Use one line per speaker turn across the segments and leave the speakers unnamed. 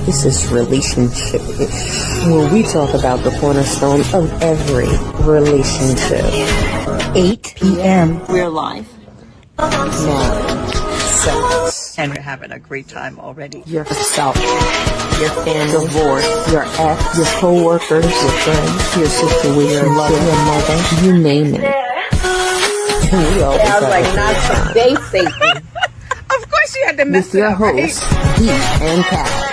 This is Relationship Ish, where we talk about the cornerstone of every relationship. 8 p.m.
We're live.
Marriage, sex,
And we're having a great time already.
yourself, your family, divorce, your ex, your co-workers, your friends, your sister with your love, your mother, you name it. And we always
I was like,
have a
not today, Satan.
Of course you had to mess
with
it
your
up, right?
hosts, Geek and Cat.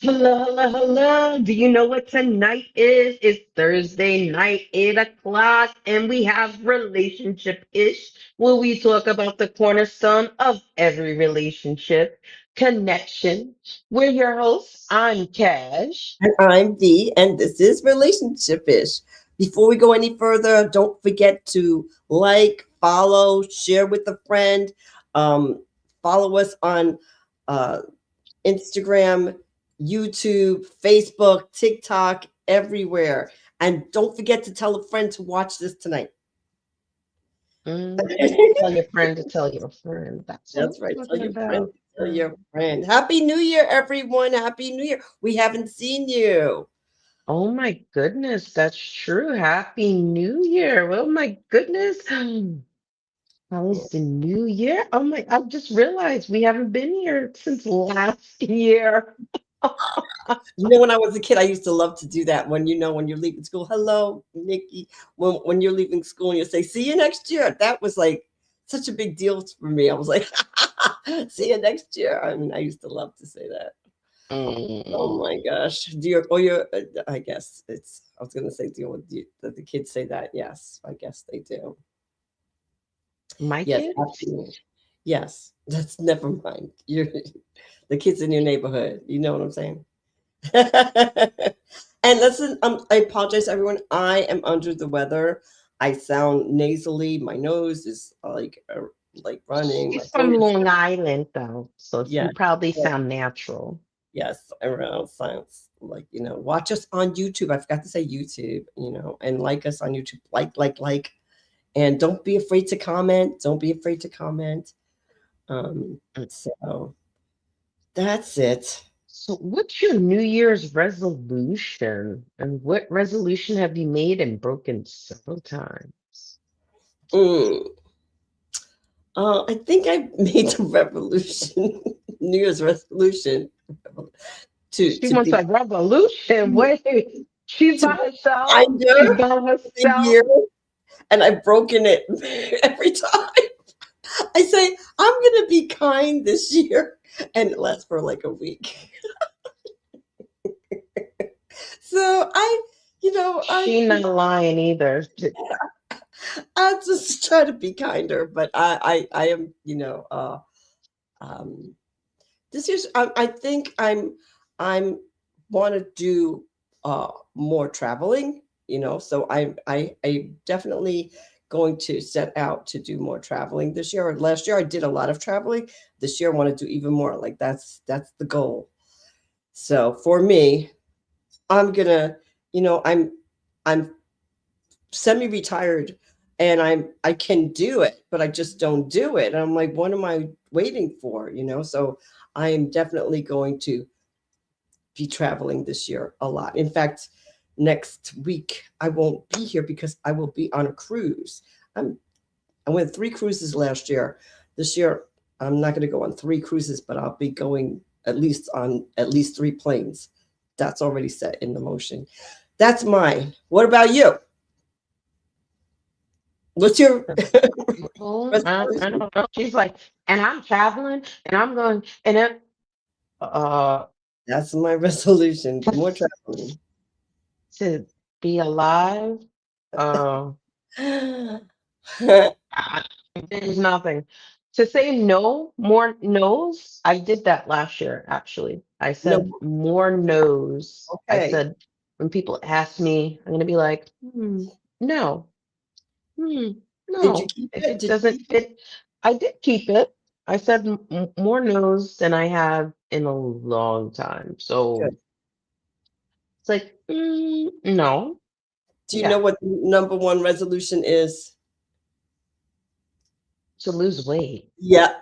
Hello, hello, hello. Do you know what tonight is? It's Thursday night, 8 o'clock, and we have Relationship-ish, where we talk about the cornerstone of every relationship, connection. We're your hosts. I'm Cash.
And I'm Dee, and this is Relationship-ish. Before we go any further, don't forget to like, follow, share with a friend. Follow us on Instagram, YouTube, Facebook, TikTok, everywhere. And don't forget to tell a friend to watch this tonight.
Tell your friend to tell your friend. That's
right.
what
Tell
we're
your
talking
friend.
about.
Tell your friend. Happy New Year, everyone. Happy New Year. We haven't seen you.
Oh my goodness, that's true. Happy New Year. Oh my goodness. How was the new year? Oh my, I've just realized we haven't been here since last year.
When I was a kid, I used to love to do that when you're leaving school. Hello, Nikki. When you're leaving school and you say, see you next year. That was like such a big deal for me. I was like, see you next year. I mean, I used to love to say that. Oh my gosh. I guess I was going to say, that the kids say that? Yes, I guess they do.
My
Yes,
kids?
absolutely. Yes, that's never mind. You're the kids in your neighborhood. You know what I'm saying? And listen, I apologize, everyone. I am under the weather. I sound nasally. My nose is like running. My
She's from
throat is,
Long Island, though, so
yeah,
you probably sound natural.
yes. Everyone sounds like watch us on YouTube. I forgot to say YouTube. And like us on YouTube. Like. And don't be afraid to comment. Don't be afraid to comment. So that's it.
So, what's your New Year's resolution? And what resolution have you made and broken several times?
Mm. I think I made the revolution, New Year's resolution,
She
to
wants
be
a revolution. Wait, she's by herself. She's
kinder
by
the
herself.
year, and I've broken it every time. I say I'm gonna be kind this year, and it lasts for like a week. So
She not lying either.
I just try to be kinder, but I am this year's I think I'm want to do more traveling, so I definitely going to set out to do more traveling this year. Last year I did a lot of traveling. This year I want to do even more. Like that's the goal. So for me, I'm gonna, I'm semi-retired, and I can do it, but I just don't do it. And I'm like, what am I waiting for? So I am definitely going to be traveling this year a lot. In fact, next week I won't be here because I will be on a cruise. I went 3 cruises last year. This year I'm not going to go on 3 cruises, but I'll be going at least 3 planes. That's already set in the motion. That's mine. What about you? What's your
I don't know. She's like, and I'm traveling, and I'm going, and then,
That's my resolution.
to,
More traveling.
to be alive. Uh, there's nothing to say. No more no's. I did that last year. Actually, I said
No,
more no's. I
okay.
said when people ask me, I'm gonna be like, no.
Did you
No,
keep
if
it?
it
Did you
doesn't
keep it?
fit, I did keep it. I said more no's than I have in a long time.
Good.
So it's like, no,
Do you know
yeah,
what the number one resolution is?
to lose weight.
Yeah.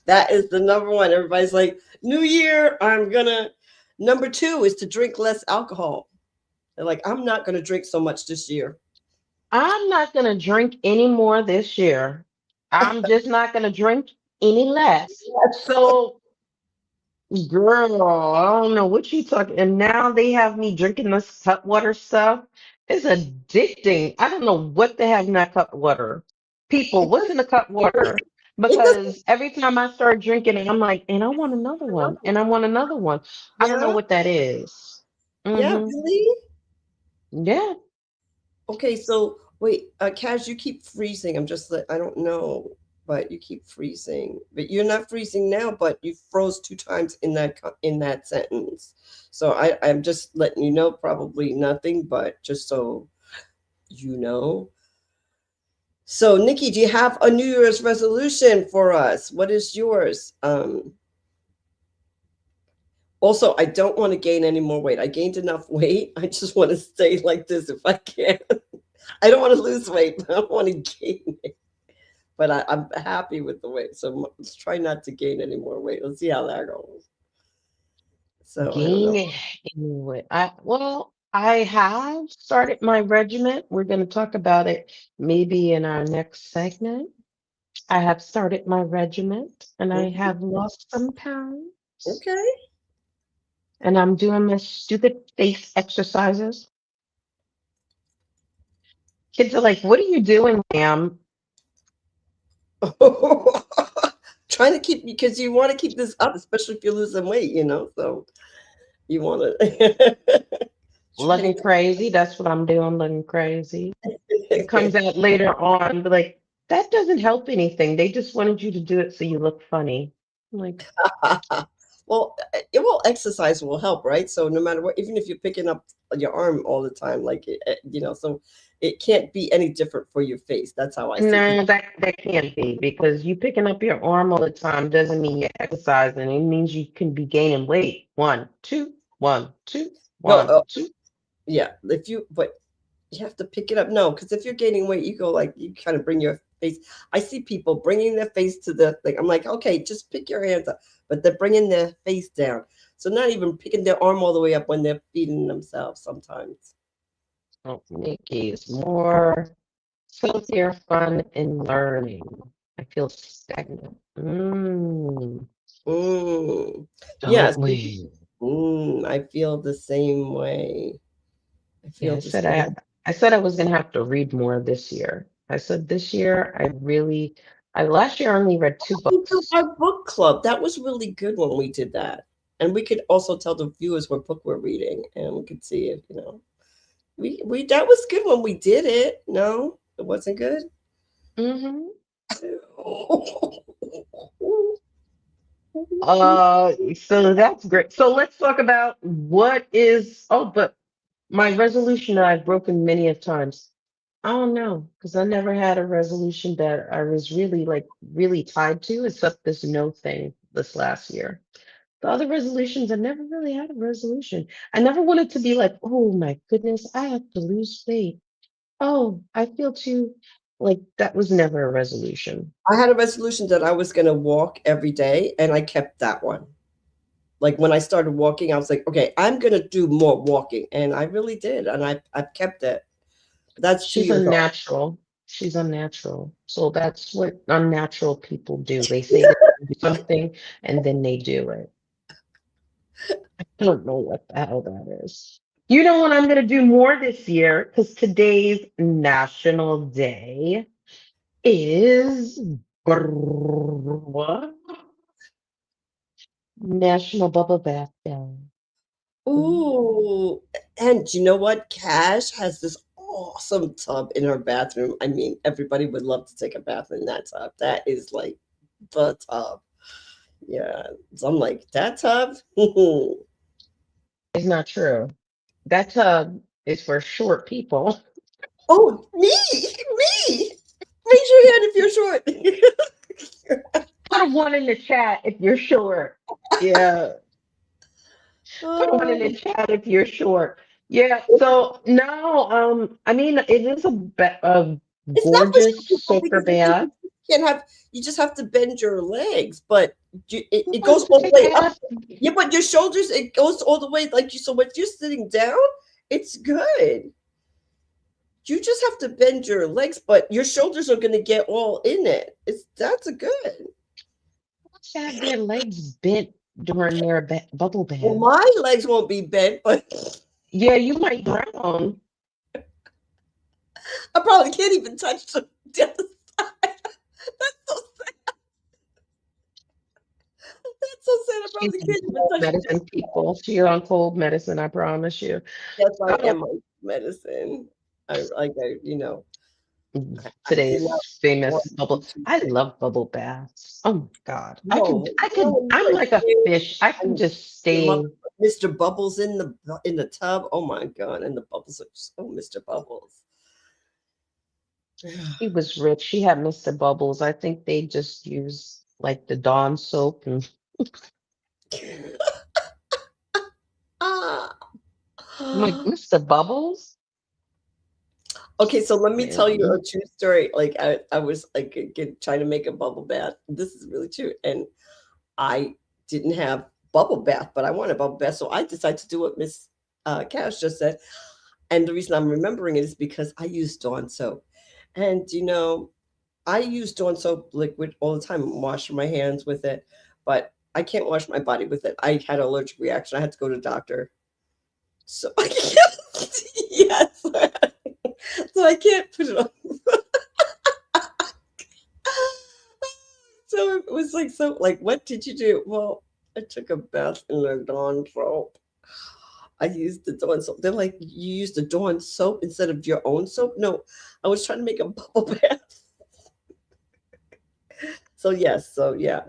That is the number one. Everybody's like, New Year, I'm gonna. Number two is to drink less alcohol. They're like, I'm not gonna drink so much this year.
I'm not going to drink any more this year. I'm just not going to drink any less.
Yes.
So, girl, I don't know what you talking. And now they have me drinking this cut water stuff. It's addicting. I don't know what they have in that cut water. People,
It
what's in
does.
the cut water?
It doesn't.
Because every time I start drinking it, I'm like, and I want another one, and I want another one. I don't know
Yeah.
what that is.
Yeah.
Mm-hmm.
Really.
Yeah.
Okay. So wait, Kaz, you keep freezing. I'm just like, I don't know, but you keep freezing. But you're not freezing now. But you froze two times in in that sentence. So I'm just letting you know. Probably nothing, but just so you know. So, Nikki, do you have a New Year's resolution for us? What is yours? Also, I don't want to gain any more weight. I gained enough weight. I just want to stay like this if I can. I don't want to lose weight, but I don't want to gain it. But I'm happy with the weight. So let's try not to gain any more weight. Let's see how that goes. So I don't know.
Gain anyway. I have started my regiment. We're going to talk about it maybe in our next segment. I have started my regiment and I
Mhm.
have lost some pounds.
Okay.
And I'm doing my stupid face exercises. Kids are like, "What are you doing, ma'am?"
Trying to keep because you want to keep this up, especially if you're losing weight, So you want to trying
Looking crazy. That's what I'm doing, looking crazy. It comes
to.
out later on, but like, that doesn't help anything. They just wanted you to do it so you look funny. I'm like,
Well, it will exercise will help, right? So no matter what, even if you're picking up your arm all the time, like so it can't be any different for your face. That's how I see it.
no, that can't be because you picking up your arm all the time doesn't mean you're exercising. It means you can be gaining weight. One, two, one, two,
No,
one, two.
yeah, if you but you have to pick it up. No, because if you're gaining weight, you go like you kind of bring your face. I see people bringing their face to the thing. I'm like, okay, just pick your hands up, but they're bringing their face down. So not even picking their arm all the way up when they're feeding themselves sometimes.
Oh, Nikki is more healthier, fun, and learning. I feel stagnant.
Mm.
Don't
Yes.
we?
I feel the same way. I
Yeah,
feel the same.
I said I was gonna have to read more this year. I said this year I last year I only read two
We do
books.
our book club. That was really good when we did that. And we could also tell the viewers what book we're reading and we could see if, we that was good when we did it. No, it wasn't good.
Hmm.
Oh,
So that's great. So let's talk about but my resolution that I've broken many of times. I don't know, because I never had a resolution that I was really tied to, except this no thing this last year. The other resolutions, I never really had a resolution. I never wanted to be like, oh my goodness, I have to lose weight. Oh, I feel too like that was never a resolution.
I had a resolution that I was going to walk every day, and I kept that one. Like when I started walking, I was like, okay, I'm going to do more walking. And I really did. And I've kept it. That's two
She's
years old.
unnatural. She's unnatural. So that's what unnatural people do. They say they do something and then they do it. I don't know what the hell that is. You know what I'm going to do more this year? Because today's National Day is National Bubble Bath Day. Mm.
Ooh, and you know what? Cash has this awesome tub in her bathroom. I mean, everybody would love to take a bath in that tub. That is like the tub. Yeah. So I'm like, that tub?
It's not true. That tub is for short people.
Oh, me. Raise your hand if you're short.
Put a one in the chat if you're short. Yeah. Put one in the
Oh,
chat if you're short. Yeah. So now, I mean, it is a
it's not for short
gorgeous
people
soaker
because I think
bath.
can't have. You just have to bend your legs, but it
Why
goes
does
all the
it
way up.
have
Yeah, but your shoulders, it goes all the way like you. So when you're sitting down, it's good. You just have to bend your legs, but your shoulders are going to get all in it. It's that's a good.
to have their legs bent during their bubble
Well,
bath?
my legs won't be bent, but
Yeah, you might drown.
I probably can't even touch the other side. That's so sad. That's so sad. I
She's
probably
on
can't even
cold
touch the
medicine,
other side.
people. She's on cold medicine, I promise you.
Yes, I
Oh,
am on medicine. I do not
today's famous
want
bubble.
to
I
say
love bubble baths. Oh my God.
no. When
I'm
you're a
like a
kid
fish. I can
and
just
your mother
stay.
put Mr. Bubbles in the tub. Oh my god! And the bubbles are just, oh, Mr. Bubbles.
She was rich. She had Mr. Bubbles. I think they just use like the Dawn soap and
Ah.
I'm like, Mr. Bubbles?
Okay, so let me tell you
Yeah.
a true story. Like I was like trying to make a bubble bath. This is really true, and I didn't have bubble bath, but I wanted bubble bath, so I decided to do what Miss Cash just said. And the reason I'm remembering it is because I use Dawn soap, and I use Dawn soap liquid all the time. I'm washing my hands with it, but I can't wash my body with it. I had an allergic reaction. I had to go to the doctor. So I can't, yes. So I can't put it on. So it was like, so like, what did you do? Well, I took a bath in the Dawn soap. I used the Dawn soap. They're like, you used the Dawn soap instead of your own soap? No, I was trying to make a bubble bath. So yes, so yeah.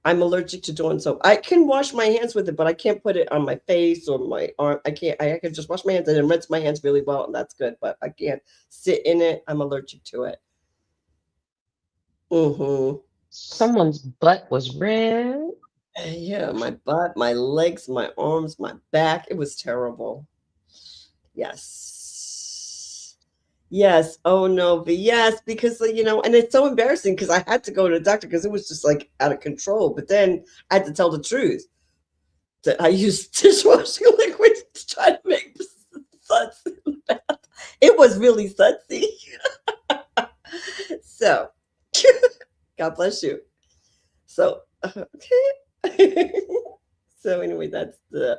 I'm allergic to Dawn soap. I can wash my hands with it, but I can't put it on my face or my arm. I can't. I can just wash my hands and then rinse my hands really well, and that's good. But I can't sit in it. I'm allergic to it. Mm-hmm.
Someone's butt was red.
Yeah, my butt, my legs, my arms, my back. It was terrible. Yes. Yes. Oh no, but yes, because and it's so embarrassing because I had to go to the doctor because it was just like out of control. But then I had to tell the truth that I used dishwashing liquid to try to make suds in the bath. It was really sudsy. So, God bless you. So, okay. So anyway, that's the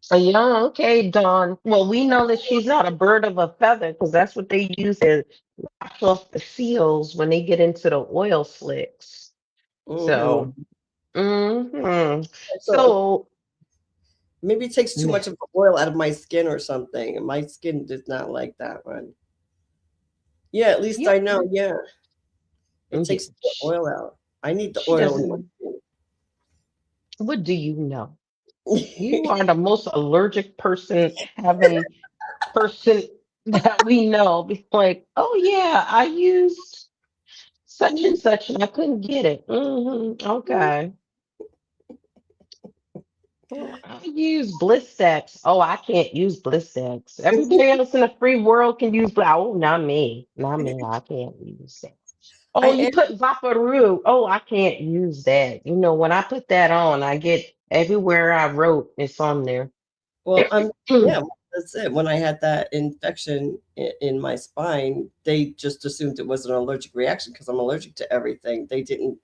So yeah, okay, Dawn. Well, we know that she's not a bird of a feather because that's what they use to wash off the seals when they get into the oil slicks.
mhm.
So,
So
so
maybe it takes too
meh,
much of the oil out of my skin or something, and my skin does not like that one. Yeah, at least
yeah,
I know. Yeah, it
yeah,
takes the oil out. I need the
she
oil in my
doesn't. What do you know? You
skin.
are the most allergic person that we know. Be like, oh yeah, I used such and such and I couldn't get it. Okay. Well, I use Blistex. Oh, I can't use Blistex. Everybody else in the free world can use Oh, not me. Not me. I can't use it.
I
Oh, you
am.
put Vaporub. Oh, I can't use that. When I put that on, I get everywhere I wrote, it's on there.
Well, yeah, that's it. When I had that infection in my spine, they just assumed it was an allergic reaction because I'm allergic to everything. They didn't,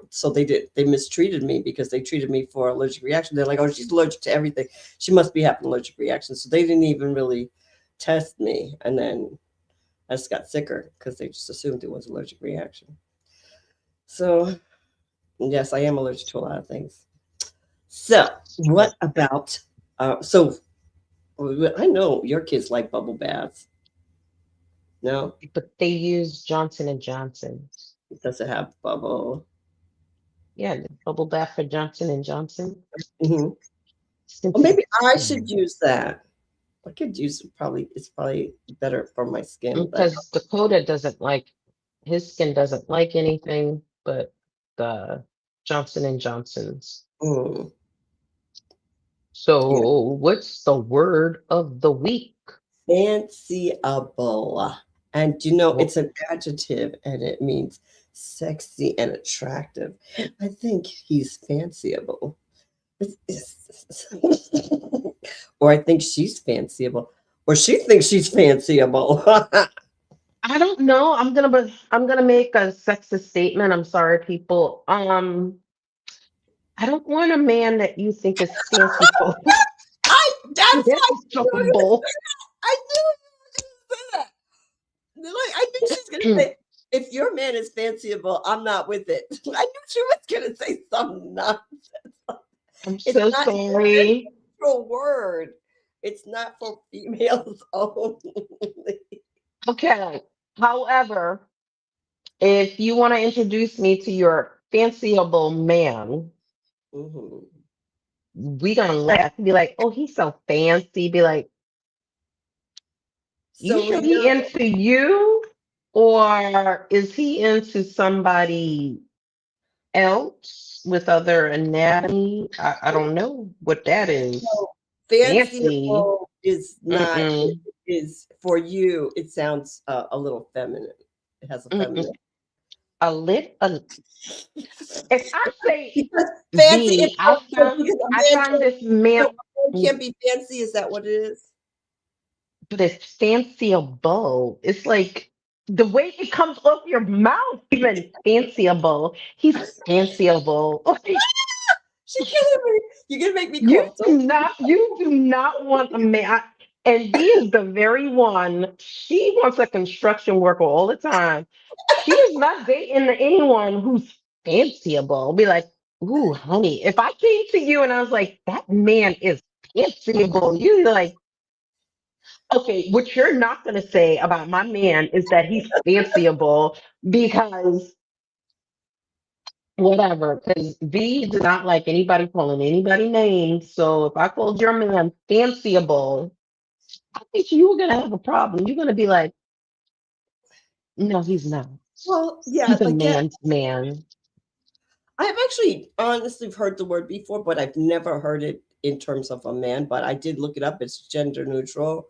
so they mistreated me because they treated me for allergic reaction. They're like, oh, she's allergic to everything. She must be having allergic reaction. So they didn't even really test me. And then I just got sicker because they just assumed it was allergic reaction. So yes, I am allergic to a lot of things. So what about, so I know your kids like bubble baths. No,
But they use Johnson and Johnson.
it doesn't have bubble.
Yeah, the bubble bath for Johnson and Johnson.
Hmm. Well,
Sensitive
maybe I should
skin.
use that. I could use probably. It's probably better for my skin, but
Because Dakota doesn't like his skin doesn't like anything but the Johnson and Johnsons.
mm, yeah,
So what's the word of the week?
fanciful. And you know,
Well,
it's an adjective and it means sexy and attractive. I think he's fanciable. Or I think she's fanciable. Or she thinks she's fanciable.
I don't know. I'm gonna make a sexist statement. I'm sorry, people. I don't want a man that you think is fanciful.
That's why
Fanciful.
I knew you were gonna say that. Like, I think she's gonna say, if your man is fanciable, I'm not with it. I knew she was gonna say something nonsense.
I'm
It's
so
not a
sorry.
neutral word. It's not for females only.
Okay. However, if you want to introduce me to your fanciable man,
Mhm.
we gonna laugh. Be like, oh, he's so fancy. Be like, you
So
sure
we
he
know.
into you? Or is he into somebody else with other anatomy? I don't know what that is.
So
Fancy.
fanciable is not
Mm-mm.
is for you. It sounds a little feminine. It has a
Mm-mm.
feminine
If I say
because fancy. If,
V,
so because
I found this man,
a man can't be fancy. Is that what it is?
but it's fanciable. It's like the way it comes off your mouth, even fanciable. He's fanciable. Like,
She killing me. You're gonna make me
you
cough. Don't.
you do not want a man. And V is the very one. She wants a construction worker all the time. She is not dating anyone who's fanciable. Be like, ooh, honey, if I came to you and I was like, that man is fanciable, you'd be like, okay, what you're not going to say about my man is that he's fanciable because whatever, because V does not like anybody calling anybody names. So if I called your man fanciable, I think you were going to have a problem. You're going to be like, no, he's not.
Well, yeah,
He's a
again,
man's man.
I've actually honestly heard the word before, but I've never heard it in terms of a man. But I did look it up. It's gender neutral.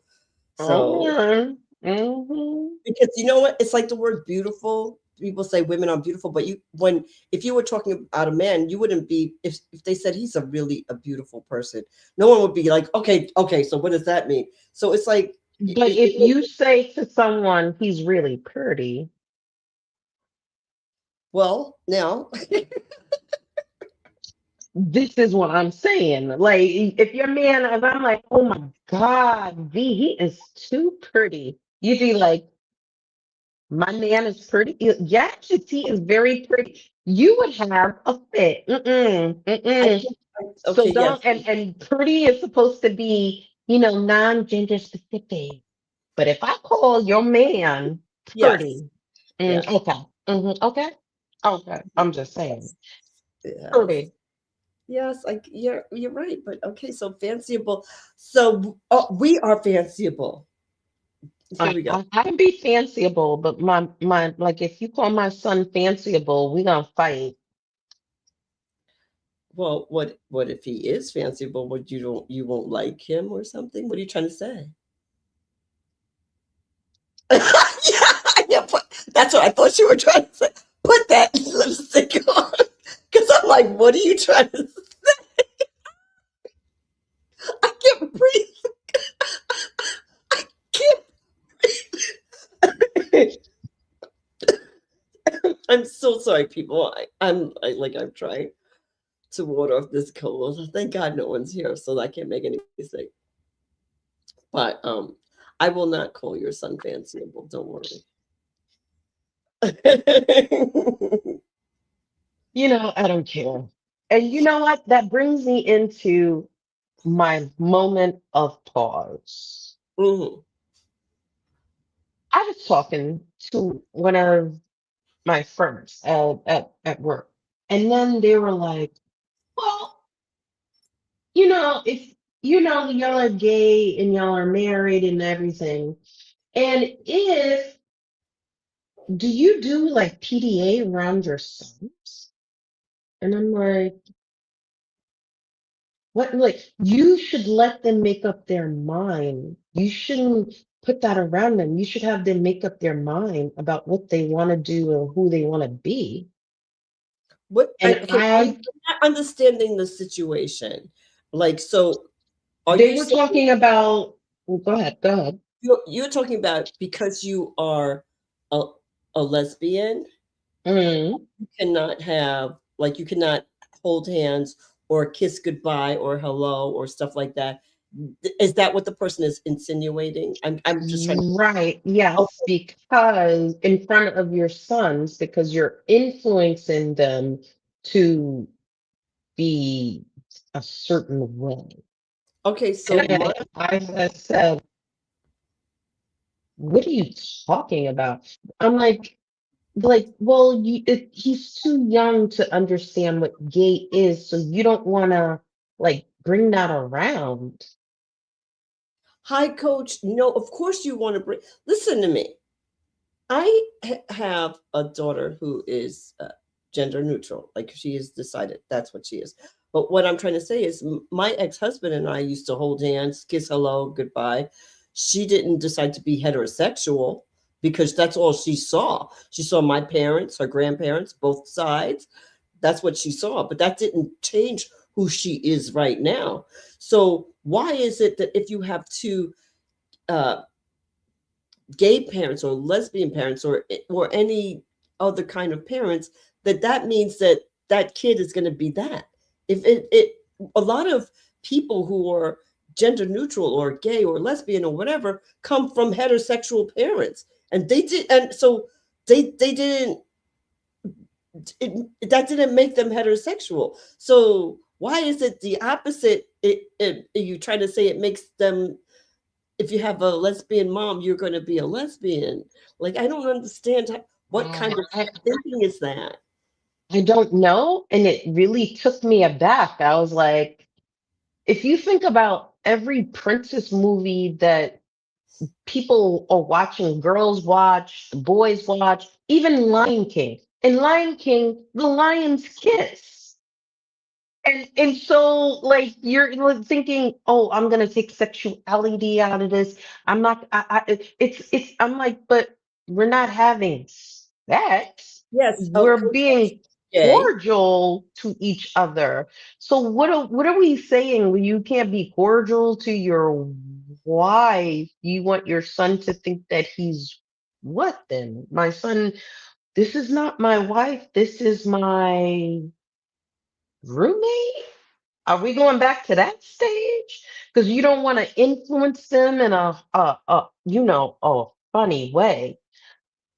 So
Oh, hmm.
because you know what? It's like the word beautiful. People say women are beautiful, but you when if you were talking about a man, you wouldn't be if they said he's a really a beautiful person. No one would be like, okay, okay, so what does that mean? So it's like
But if you say to someone he's really pretty,
well, now
this is what I'm saying. Like, if your man, if I'm like, oh my God, V, he is too pretty, you'd be like, my man is pretty. Yes, he is very pretty. You would have a fit. Mm-mm,
I
mm-mm.
think
So
okay, yes.
don't, and pretty is supposed to be, non-gender specific. But if I call your man
Yes.
pretty,
Yes.
okay, okay, okay, I'm just saying,
Yes.
pretty.
Yes, like you're right, but okay, so fanciable. So we are fanciable. Here we go.
I can be fanciable, but my like if you call my son fanciable, we gonna fight.
Well, what if he is fanciable? Would you won't like him or something? What are you trying to say? Yeah, yeah, that's what I thought you were trying to say. Put that lipstick on, because I'm like, what are you trying to? I can't breathe. Can't. I'm so sorry, people. I'm trying to ward off this cold. Thank God no one's here, so I can't make any mistake. But I will not call your son fanciable. Don't worry.
I don't care. And you know what? That brings me into my moment of pause.
Mhm.
I was talking to one of my friends at work, and then they were like, "Well, if y'all are gay and y'all are married and everything, and if do you do like PDA around your sons?" And I'm like, what? Like, you should let them make up their mind. You shouldn't put that around them. You should have them make up their mind about what they want to do or who they want to be.
What
And
okay, I'm
I,
not understanding the situation. Like, so are
they
you
were
saying
talking about, well, go ahead, go ahead.
you're talking about because you are a, a lesbian,
Mm,
you cannot have like you cannot hold hands or kiss goodbye or hello or stuff like that. Is that what the person is insinuating? I'm just trying to.
right,
Oh,
yes, because in front of your sons, because you're influencing them to be a certain way.
okay,
And
so my
I said, what are you talking about? I'm like, well, he's too young to understand what gay is, so you don't want to like bring that around.
hi coach. No, of course you want to bring. Listen to me. I have a daughter who is gender neutral. Like she has decided that's what she is. But what I'm trying to say is, my ex husband and I used to hold hands, kiss hello, goodbye. She didn't decide to be heterosexual because that's all she saw. She saw my parents, her grandparents, both sides. That's what she saw. But that didn't change who she is right now. So why is it that if you have two uh, gay parents or lesbian parents or any other kind of parents, that means that that kid is going to be that if it a lot of people who are gender neutral or gay or lesbian or whatever come from heterosexual parents, and they did, and so they didn't that didn't make them heterosexual. So why is it the opposite? You try to say it makes them, if you have a lesbian mom, you're going to be a lesbian. Like, I don't understand what kind of
I,
thinking is that.
I don't know, and it really took me aback. I was like, if you think about every princess movie that people are watching, girls watch, boys watch, even Lion King. In Lion King, the lions kiss. And so like you're thinking, oh, I'm gonna take sexuality out of this. I'm not. It's. I'm like, but we're not having sex.
Yes,
We're
Coach said
being
she's gay.
cordial to each other. So what are we saying? Well, you can't be cordial to your wife. You want your son to think that he's what then? My son. This is not my wife. This is my roommate. Are we going back to that stage? Because you don't want to influence them in a funny way.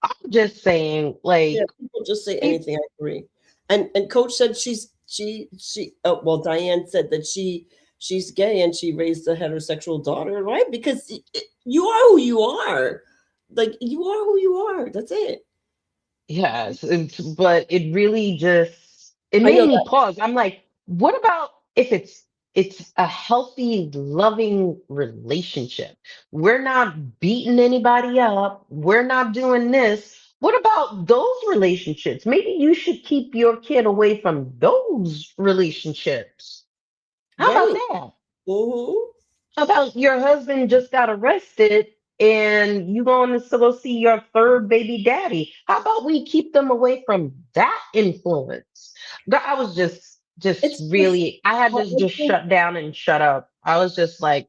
I'm just saying,
Yeah,
like,
people just say
peop-
anything. I agree. And Coach said she. Oh, well, Diane said that she's gay and she raised a heterosexual daughter, right? Because you are who you are. Like, you are who you are. That's it.
yes, but it really just it
I
made
know
me
that.
pause. I'm like, what about if it's a healthy, loving relationship? We're not beating anybody up. We're not doing this. What about those relationships? Maybe you should keep your kid away from those relationships. How about
Right.
that?
Mm-hmm.
How about your husband just got arrested and you going to go see your third baby daddy? How about we keep them away from that influence? But I was just
It's just,
really, I had
I
to just
think
shut down and shut up. I was just like,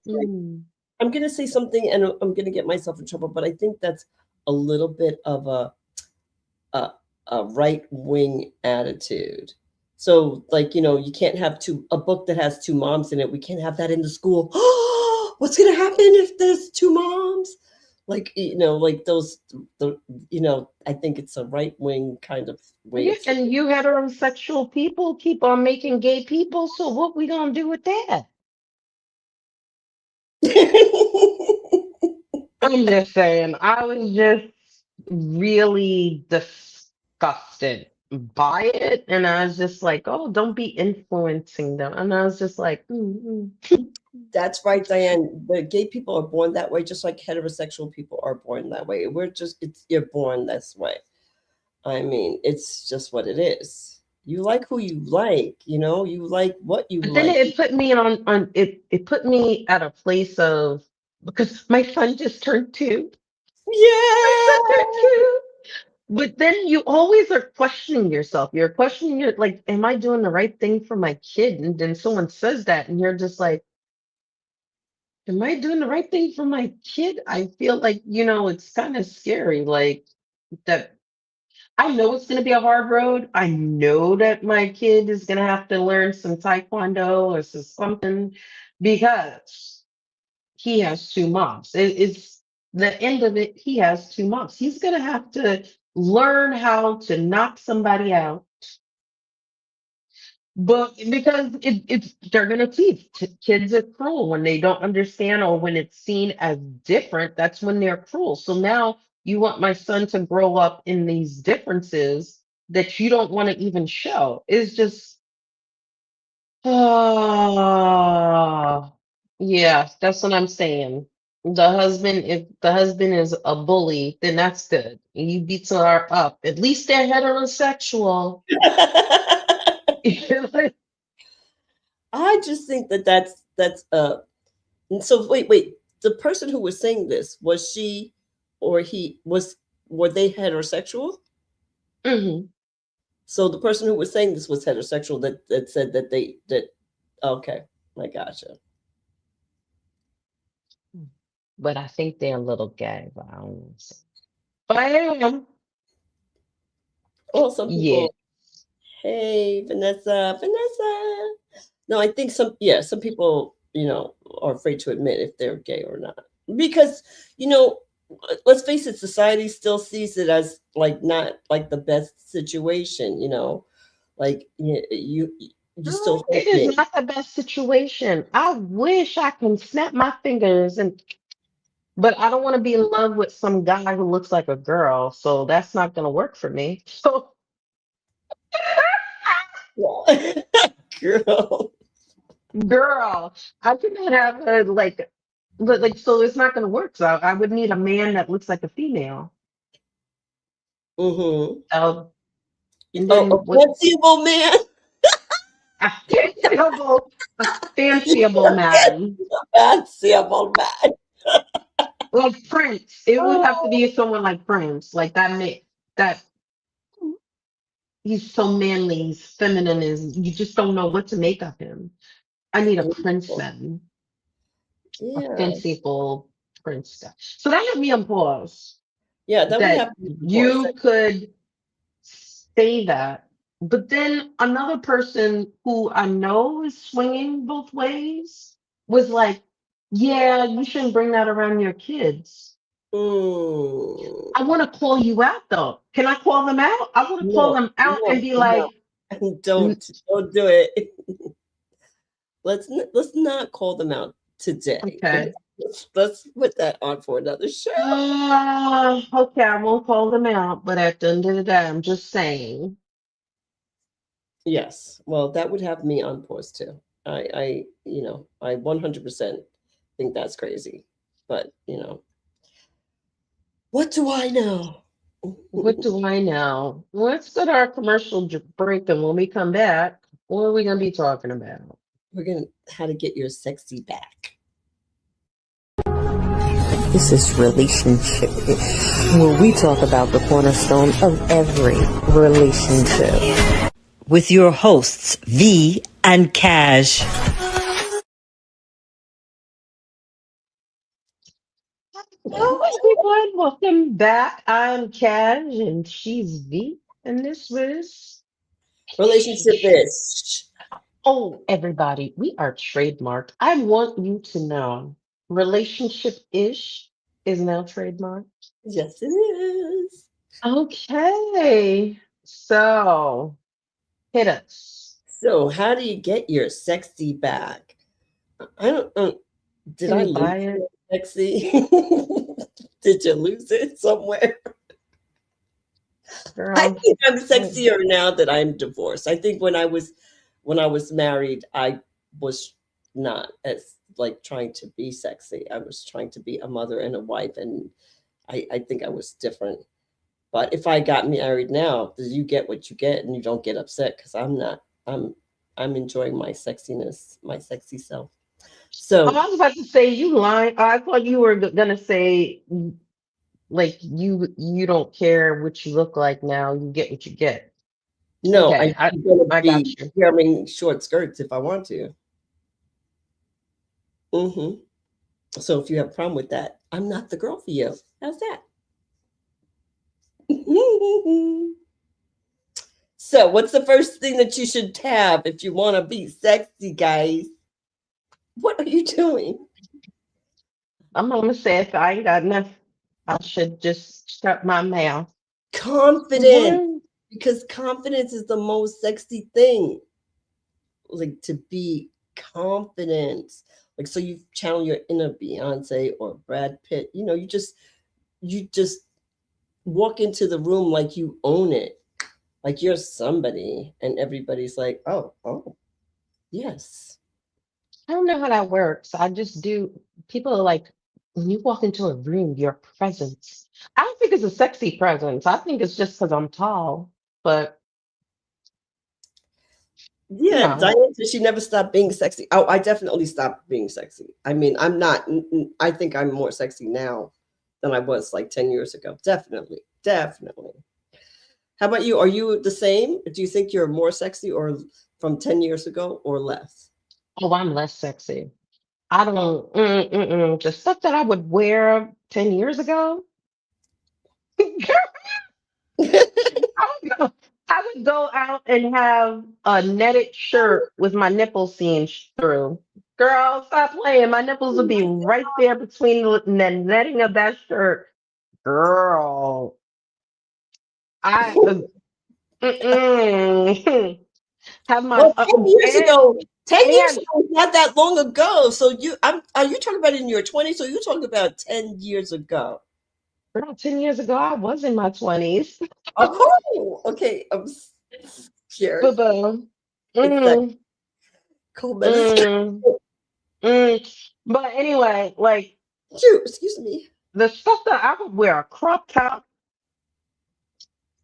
I'm going to say something and I'm going to get myself in trouble, but I think that's a little bit of a, a right wing attitude. So, like, you can't have a book that has two moms in it. We can't have that in the school. What's going to happen if there's two moms? Like, like the, I think it's a right wing kind of way
yeah,
of
and you heterosexual people keep on making gay people. So what we gonna do with that?
thinking.
I'm just saying, I was just really disgusted by it. And I was just like, oh, don't be influencing them. And I was just like,
That's right, Diane. The gay people are born that way, just like heterosexual people are born that way. You're born this way. I mean, it's just what it is. You like who you like, you like what you
But then
like.
it put me on it put me at a place of because my son just turned 2. My son turned
Yeah.
2. But then you always are questioning yourself. You're questioning your like, am I doing the right thing for my kid? And then someone says that, and you're just like, am I doing the right thing for my kid? I feel like, it's kind of scary. Like that I know it's going to be a hard road. I know that my kid is going to have to learn some taekwondo or something because he has 2 moms. It's the end of it. He has 2 moms. He's going to have to learn how to knock somebody out. But because it's they're gonna teach kids are cruel when they don't understand or when it's seen as different. That's when they're cruel. So now you want my son to grow up in these differences that you don't want to even show. It's just oh yeah, that's what I'm saying. If the husband is a bully, then that's good. You beat her up. At least they're heterosexual.
I just think that that's and so wait, the person who was saying this, was she or he was, were they heterosexual?
Mhm.
So the person who was saying this was heterosexual, that said that that okay, I gotcha.
But I think they're a little gay, but I don't know. But I am.
Well, some
Yeah.
people, hey, Vanessa. No, I think some people, are afraid to admit if they're gay or not. Because, you know, let's face it, society still sees it as like not like the best situation, like you
No,
still
it
hate
is
me.
not the best situation. I wish I can snap my fingers but I don't want to be in love with some guy who looks like a girl, so that's not gonna work for me. So
Well, girl.
girl, I cannot have a like so it's not gonna work. So I would need a man that looks like a female.
Mm-hmm.
So and
Oh,
then
a
what
fanciful man.
a a fanciable man.
Fanciful man.
Like Prince. It would have to
Oh,
be someone like Prince. Like that he's so manly, he's feminine, is you just don't know what to make of him. I need a Prince then. A
yeah.
fanciful Prince guy. So that had me on pause.
Yeah, that would
That
happen before.
you could say that. But then another person who I know is swinging both ways was like, yeah, you shouldn't bring that around your kids.
Mm,
I want to call you out though. Can I call them out? I want to call
no,
them out and
no,
be
no.
like, "N-
Don't do it. Let's not call them out today.
okay,
Let's put that on for another show.
okay, I won't call them out, but at the end of the day, I'm just saying,
Yes. Well, that would have me on pause too. I 100% think that's crazy. But, what do I know?
what do I know? Let's go to our commercial break, and when we come back, what are we going to be talking about?
We're going to how to get your sexy back.
This is Relationship Ish, where we talk about the cornerstone of every relationship.
With your hosts, V and Cash.
Hello, everyone. Welcome back. I'm Cash, and she's V, and this was.
Relationship is.
Oh, everybody, we are trademarked. I want you to know relationship ish is now trademarked.
Yes, it is.
Okay. So hit us.
So, how do you get your sexy back? I don't know. Did
Can
I
you
lose
buy it?
your sexy? Did you lose it somewhere? I
Girl.
think I'm
Mm.
sexier now that I'm divorced. I think when I was married, I was not as like trying to be sexy. I was trying to be a mother and a wife, and I think I was different. But if I got married now, you get what you get, and you don't get upset because I'm not. I'm enjoying my sexiness, my sexy self.
Oh,
So
I was about to say you lying. I thought you were gonna say like you don't care what you look like now. You get what you get.
no,
Okay,
I'm gonna
I got
be
you.
wearing short skirts if I want to. hmm So if you have a problem with that, I'm not the girl for you. How's that? So what's the first thing that you should have if you want to be sexy, guys? What are you doing?
I'm gonna say if I ain't got enough, I should just shut my mouth.
Confident,
Mhm.
because confidence is the most sexy thing. Like to be confident. Like so you channel your inner Beyonce or Brad Pitt. You just walk into the room like you own it. Like you're somebody and everybody's like, "Oh, yes."
I don't know how that works. I just do. People are like, when you walk into a room, your presence. I don't think it's a sexy presence. I think it's just because I'm tall. But you
Yeah,
know,
Diane said she never stopped being sexy. Oh, I definitely stopped being sexy. I mean, I'm not. I think I'm more sexy now than I was like 10 years ago. Definitely, definitely. How about you? Are you the same? Do you think you're more sexy or from 10 years ago or less?
oh, I'm less sexy. I don't. The stuff that I would wear 10 years ago. I would go, I would go out and have a netted shirt with my nipples seen through. Girl, stop playing. My nipples would be right there between the netting of that shirt. Girl, I mm-mm. have my
Well, 10 years
and
ago, 10 years
and
ago is not that long ago. So are you talking about in your 20s? Or you talking about 10 years ago?
girl, 10 years ago I was in my 20s.
Oh, okay. Scared.
Boo boo.
It's that
Mm,
cold medicine.
mm, But anyway, like
Shoot, excuse me.
the stuff that I would wear a crop top.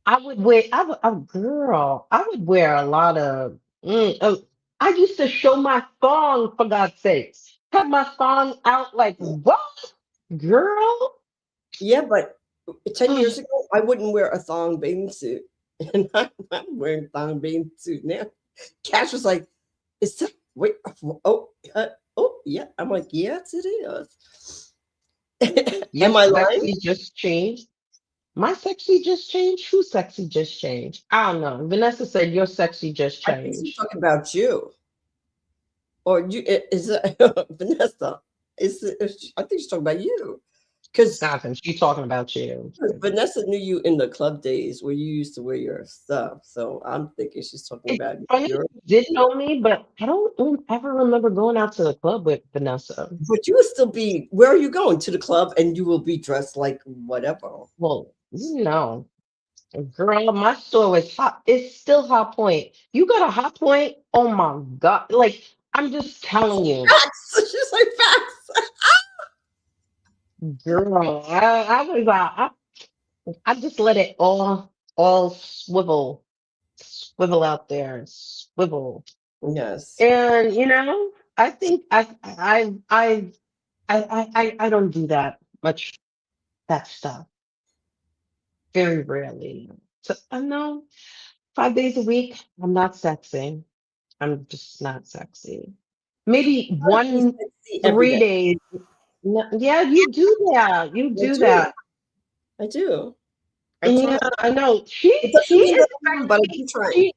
I would wear, oh girl, I would wear a lot of, I used to show my thong for God's sakes. Have my thong out like, what? Girl?
Yeah, but 10
Mm,
years ago, I wouldn't wear a thong bathing suit. And I'm wearing thong bathing suit now. Cash was like, "Is that wait? Oh, yeah." I'm like, "Yes, it is."
your
Am I lying?
sexy just changed. My sexy just changed? Who's sexy just changed? I don't know. Vanessa said your sexy just
I think she's
changed.
talking about you, or is it Vanessa? I think she's talking about you because
Nothing. She's talking about you.
Vanessa knew you in the club days where you used to wear your stuff. So I'm thinking she's talking
It's
about
funny
your.
you did know me, but I don't ever remember going out to the club with Vanessa.
But you will still be. Where are you going to the club? And you will be dressed like whatever.
Well, girl, my store was hot. It's still Hot Point. You got a Hot Point? Oh my God. Like, I'm just telling you,
Facts. She's like facts.
girl, I just let it all swivel out there, swivel.
Yes.
And, I think I don't do that much, that stuff, very rarely. So, I know 5 days a week, I'm not sexy. I'm just not sexy. Maybe
Be
one,
sexy every
three
day.
days. No, yeah, you do that. You
I
do
do.
that.
I do. I
Yeah,
try.
I know.
It
She
doesn't mean
is
that I am, but I
sexy.
do try.
She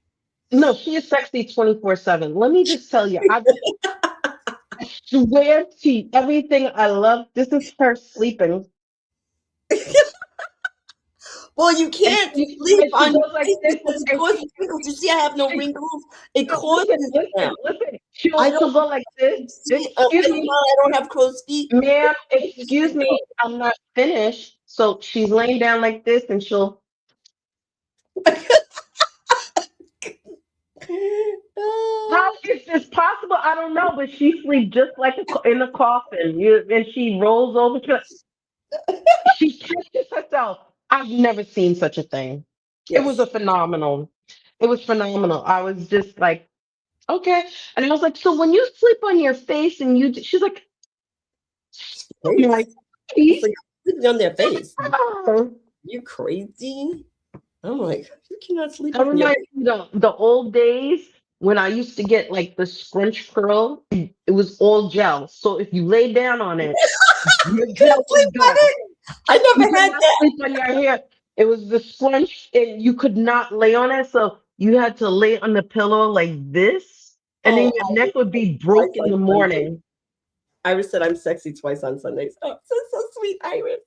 no, she is sexy 24/7. Let me just tell you, I swear to you, everything I love. This is her sleeping,
Well, you
and
can't sleep
she
on your
goes like
face
this,
because it
and
causes wrinkles. You see, I have no
she
wrinkles. It
no, listen,
causes them.
listen.
I
She'll
don't.
go like this.
You see,
Excuse
you know,
me,
I don't have crow's feet. It
ma'am.
causes
Excuse me.
wrinkles.
I'm not finished. So she's laying down like this, and she'll. How is this possible? I don't know, but she sleeps just like in a coffin. And she rolls over. She catches herself. I've never seen such a thing. It was
Yes.
a phenomenal. It was phenomenal. I was just like, Okay. And I was like, so when you sleep on your face and she's like, I'm
Face.
like,
It's like sleeping on their face.
"Oh."
You crazy? I'm like, you cannot sleep
I
on your
remind
face.
me the old days when I used to get like the scrunch curl. It was all gel. So if you lay down on it, your
You couldn't
gel was
sleep on
gone.
it. I
You
never
could
had
not
that.
sleep on your hair. It was the scrunch, and you could not lay on it. So you had to lay on the pillow like this, and then
Oh,
your neck would be
twice
broke in
on
the
Sunday.
morning.
Iris said I'm sexy twice on Sundays. Oh, so sweet, Iris.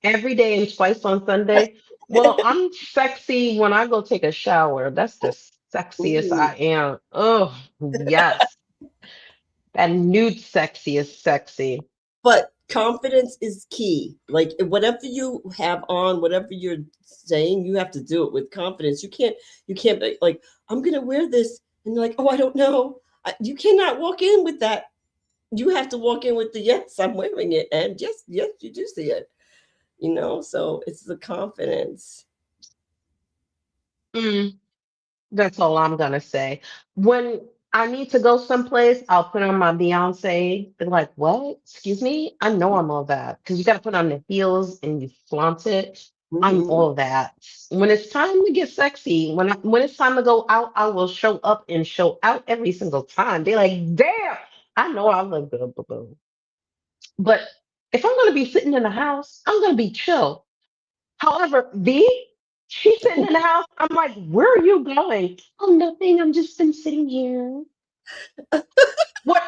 Every day and twice on Sunday. Well, I'm sexy when I go take a shower. That's the sexiest
Ooh.
I am. Oh, yes. That nude sexy is sexy.
But confidence is key. Like whatever you have on, whatever you're saying, you have to do it with confidence. You can't be like, I'm gonna wear this, and you're like, oh, I don't know. You cannot walk in with that. You have to walk in with the yes, I'm wearing it, and yes, you do see it. So it's the confidence.
Mm, that's all I'm gonna say. When I need to go someplace, I'll put on my Beyonce. They're like, what? Excuse me? I know I'm all that. Because you gotta put on the heels and you flaunt it. I'm
Mhm.
all that. When it's time to get sexy, when it's time to go out, I will show up and show out every single time. They're like, damn, I know I look good, boo. But if I'm gonna be sitting in the house, I'm gonna be chill. However, she's sitting in the house. I'm like, where are you going? Oh, nothing. I'm just been sitting here. What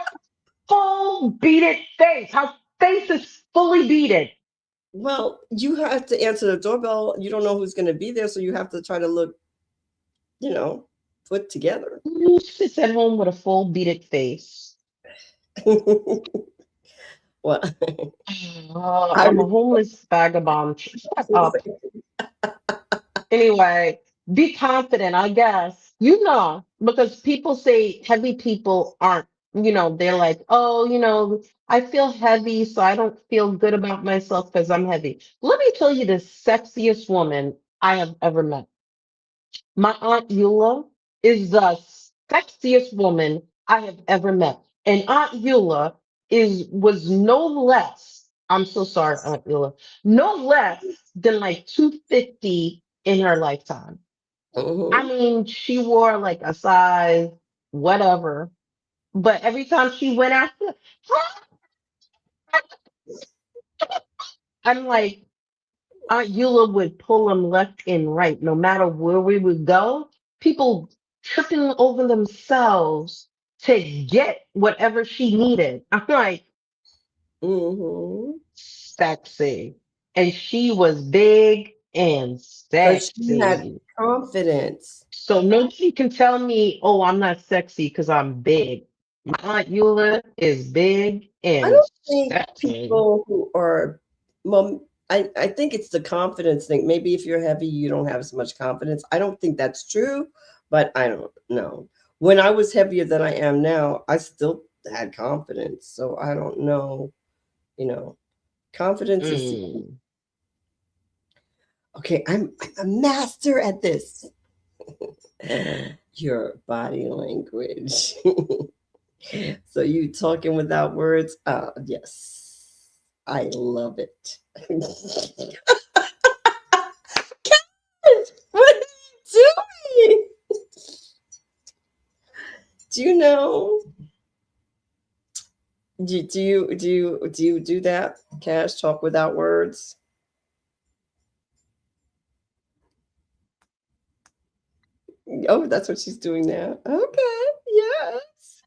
full beaded face? Her face is fully beaded.
Well, you have to answer the doorbell. You don't know who's going to be there, so you have to try to look, you know, put together.
Who sits at home with a full beaded face?
Well, I
I'm a homeless vagabond. Shut up. Anyway, be confident, I guess. Because people say heavy people aren't, they're like, oh, I feel heavy, so I don't feel good about myself because I'm heavy. Let me tell you the sexiest woman I have ever met. My Aunt Eula is the sexiest woman I have ever met. And Aunt Eula was no less, I'm so sorry, Aunt Eula, no less than like 250 in her lifetime. I
Mhm.
mean, she wore like a size whatever, but every time she went out, I'm like, Aunt Eula would pull them left and right, no matter where we would go. People tripping over themselves to get whatever she needed. I'm like,
Mhm.
sexy. And she was big and
Because she had
sexy.
confidence.
So nobody can tell me, oh, I'm not sexy because I'm big. My Aunt Eula is big
I
and
don't think
sexy.
people who are, well, I think it's the confidence thing. Maybe if you're heavy, you don't have as much confidence. I don't think that's true, but I don't know. When I was heavier than I am now, I still had confidence. So I don't know, you know, confidence is
Mm.
okay. I'm a master at this. Your body language. So you talking without words? Yes, I love it. What are you doing? Do you know? Do you do that? Cash talk without words. Oh, that's what she's doing now. Okay, yes.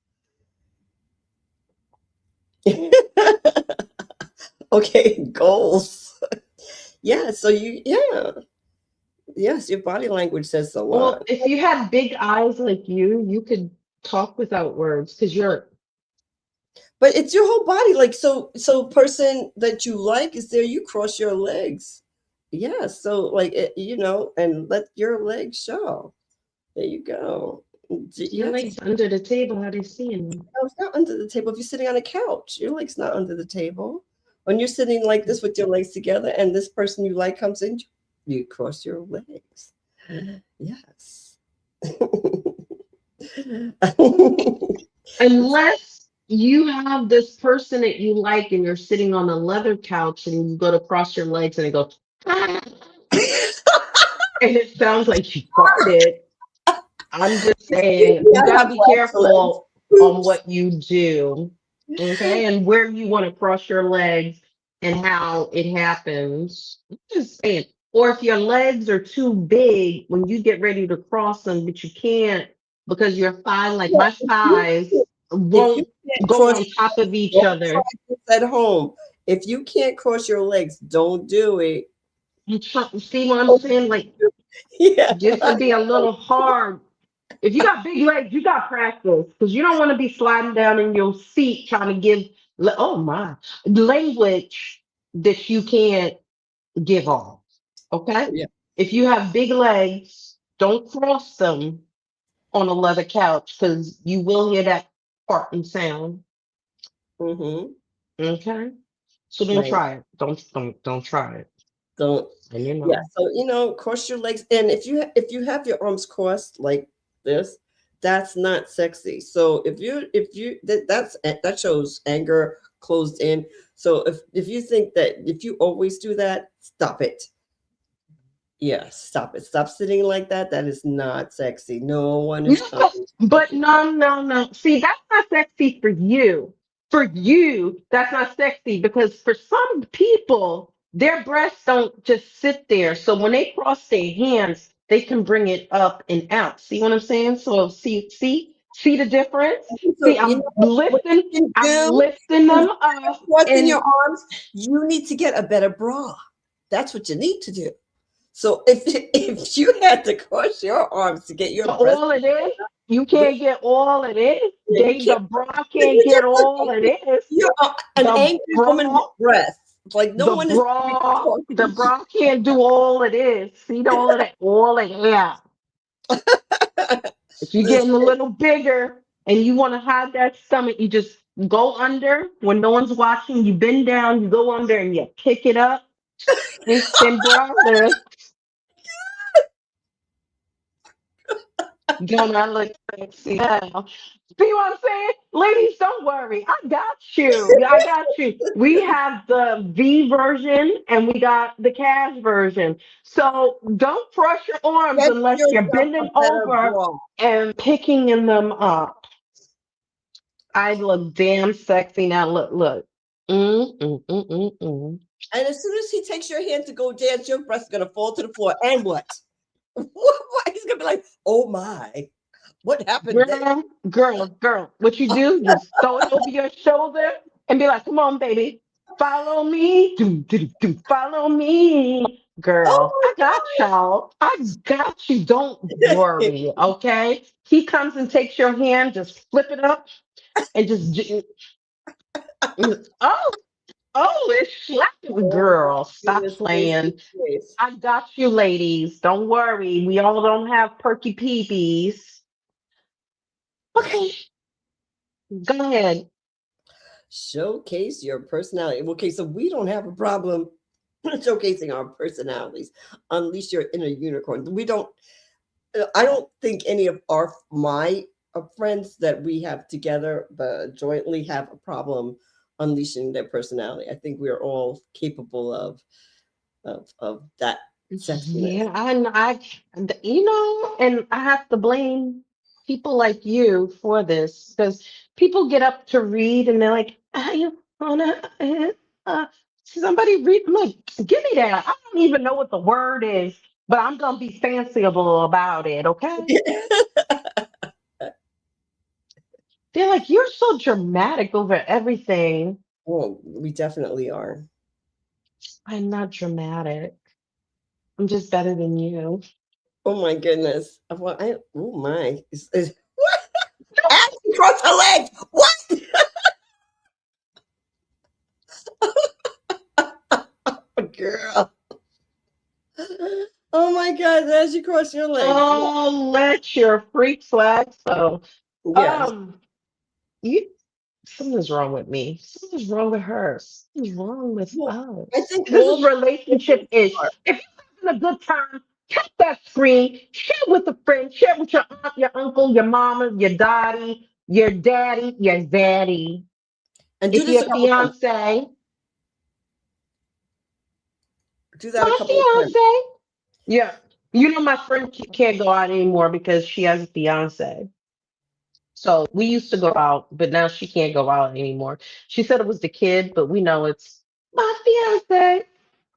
Okay, goals. Yeah. So yes, your body language says a
Well,
lot.
if you had big eyes like you could talk without words because you're.
But it's your whole body. Like so person that you like is there, you cross your legs. Yeah, so like and let your legs show. There you go.
Your
Yes,
legs under the table. How they seeing them?
no, it's not under the table. If you're sitting on a couch, your leg's not under the table. When you're sitting like this with your legs together and this person you like comes in, you cross your legs. Yes.
Unless you have this person that you like and you're sitting on a leather couch and you go to cross your legs and it goes, and it sounds like you farted. I'm just saying,
Yeah,
you
I
got to
have
be
wax legs.
careful on
Oops.
what you do, okay, and where you want to cross your legs and how it happens. I'm just saying, or if your legs are too big when you get ready to cross them, but you can't because your thigh, like
Yeah,
my thighs,
if you
won't
can't
go
cross
on
your
top of
legs,
each
don't
other.
practice at home. If you can't cross your legs, don't do it.
See what I'm saying? Like,
Yeah.
this can be a little hard. If you got big legs, you got practice because you don't want to be sliding down in your seat trying to give, oh my, language that you can't give off. Okay?
Yeah.
If you have big legs, don't cross them on a leather couch because you will hear that farting sound.
Mm-hmm.
Okay? So don't
Right.
try it. Don't try it.
Don't.
And you
Yeah.
know.
So cross your legs, and if you have your arms crossed like this, that's not sexy. So if you that shows anger closed in. So if you think that if you always do that, stop it. Yeah, stop it. Stop sitting like that. That is not sexy. No one is
No,
coming to look
but
at
no. See, that's not sexy for you. For you, that's not sexy because for some people, their breasts don't just sit there. So when they cross their hands, they can bring it up and out. See what I'm saying? So see the difference?
you.
See,
So you know what you can
I'm
do
lifting
instead
them
of
up
crossing your
and
arms, you need to get a better bra. That's what you need to do. So if you had to cross your arms to get your breast,
all it is. You
yeah,
can't get all it is.
you
They
can't.
the bra can't
You
get
just look
all it
angry.
is.
You're an
The
angry woman
bra
with breasts. It's like no one is talking
the
to you.
bra can't do all it is. See all it is. If you're getting a
Listen,
little bigger and you want to hide that stomach, you just go under when no one's watching. You bend down, you go under, and you pick it up. Instant bra lift. Don't I look sexy now? See what I'm saying? Ladies, don't worry. I got you. I got you. We have the V version and we got the cash version. So don't cross your arms
get
unless you're
yourself a
bending
better
over
bra.
and picking them up. I look damn sexy now. Look. Mm.
And as soon as he takes your hand to go dance, your breast's gonna fall to the floor. And what? What? He's gonna be like, "Oh my, what happened there?"
Girl. What you do, just throw it over your shoulder and be like, come on, baby. Follow me. Follow me. Girl,
Oh
I got y'all. I got you. Don't
my god!
worry, okay? He comes and takes your hand, just flip it up and oh, it's slapping.
Oh my
Girl, stop
goodness
playing.
gracious.
I got you, ladies. Don't worry. We all don't have perky peepees. Okay, go ahead.
Showcase your personality. Okay, so we don't have a problem showcasing our personalities. Unleash your inner unicorn. We don't. I don't think any of my friends that we have together, but jointly, have a problem unleashing their personality. I think we are all capable of that sexiness.
Yeah, and I have to blame people like you for this because people get up to read and they're like, I wanna, somebody read. I'm like, give me that. I don't even know what the word is, but I'm gonna be fanciful about it, okay? They're like, you're so dramatic over everything.
Well, we definitely are.
I'm not dramatic. I'm just better than you.
Oh my goodness. Well, oh my. What? Ashley crossed her legs. What? Girl. Oh my God. As you cross your legs.
Oh, let your freak flag so.
Yes.
Um, you something's wrong with me. Something's wrong with her. Something's wrong with
Well, I
us.
think
This
all
is relationship ish.
are.
If you're having a good time, Tap that screen, share with a friend, share with your aunt, your uncle, your mama, your daddy.
And do
If
this
your
a couple times.
fiance,
Do that a
my
couple of times.
fiance. Yeah. You know, my friend can't go out anymore because she has a fiance. So we used to go out, but now she can't go out anymore. She said it was the kid, but we know it's my fiance.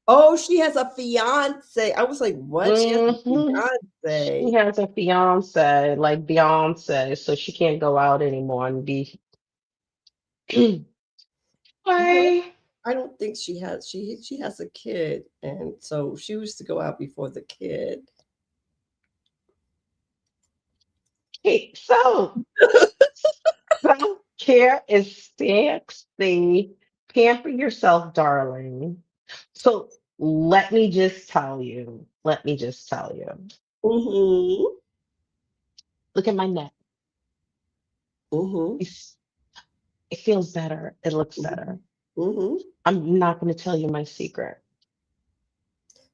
Oh, she has a fiance. I was like, what? She has a
Hmm. She
fiance.
has a fiance, like Beyonce, so she can't go out anymore and be.
No,
Why?
I don't think she has. She has a kid, and so she used to go out before the kid.
Hey, so self care is sexy. Pamper yourself, darling. So let me just tell you,
Mm-hmm.
look at my neck.
Mm-hmm.
It's, it feels better. It looks better.
Mm-hmm.
I'm not going to tell you my secret.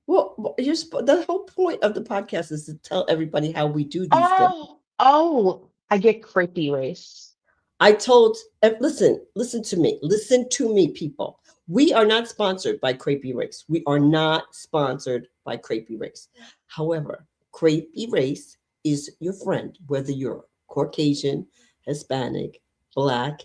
Well, the whole point of the podcast is to tell everybody how we do these things.
I get creepy race.
I told, listen to me, people. We are not sponsored by Crepey Race. We are not sponsored by Crepey Race. However, Crepey Race is your friend, whether you're Caucasian, Hispanic, Black,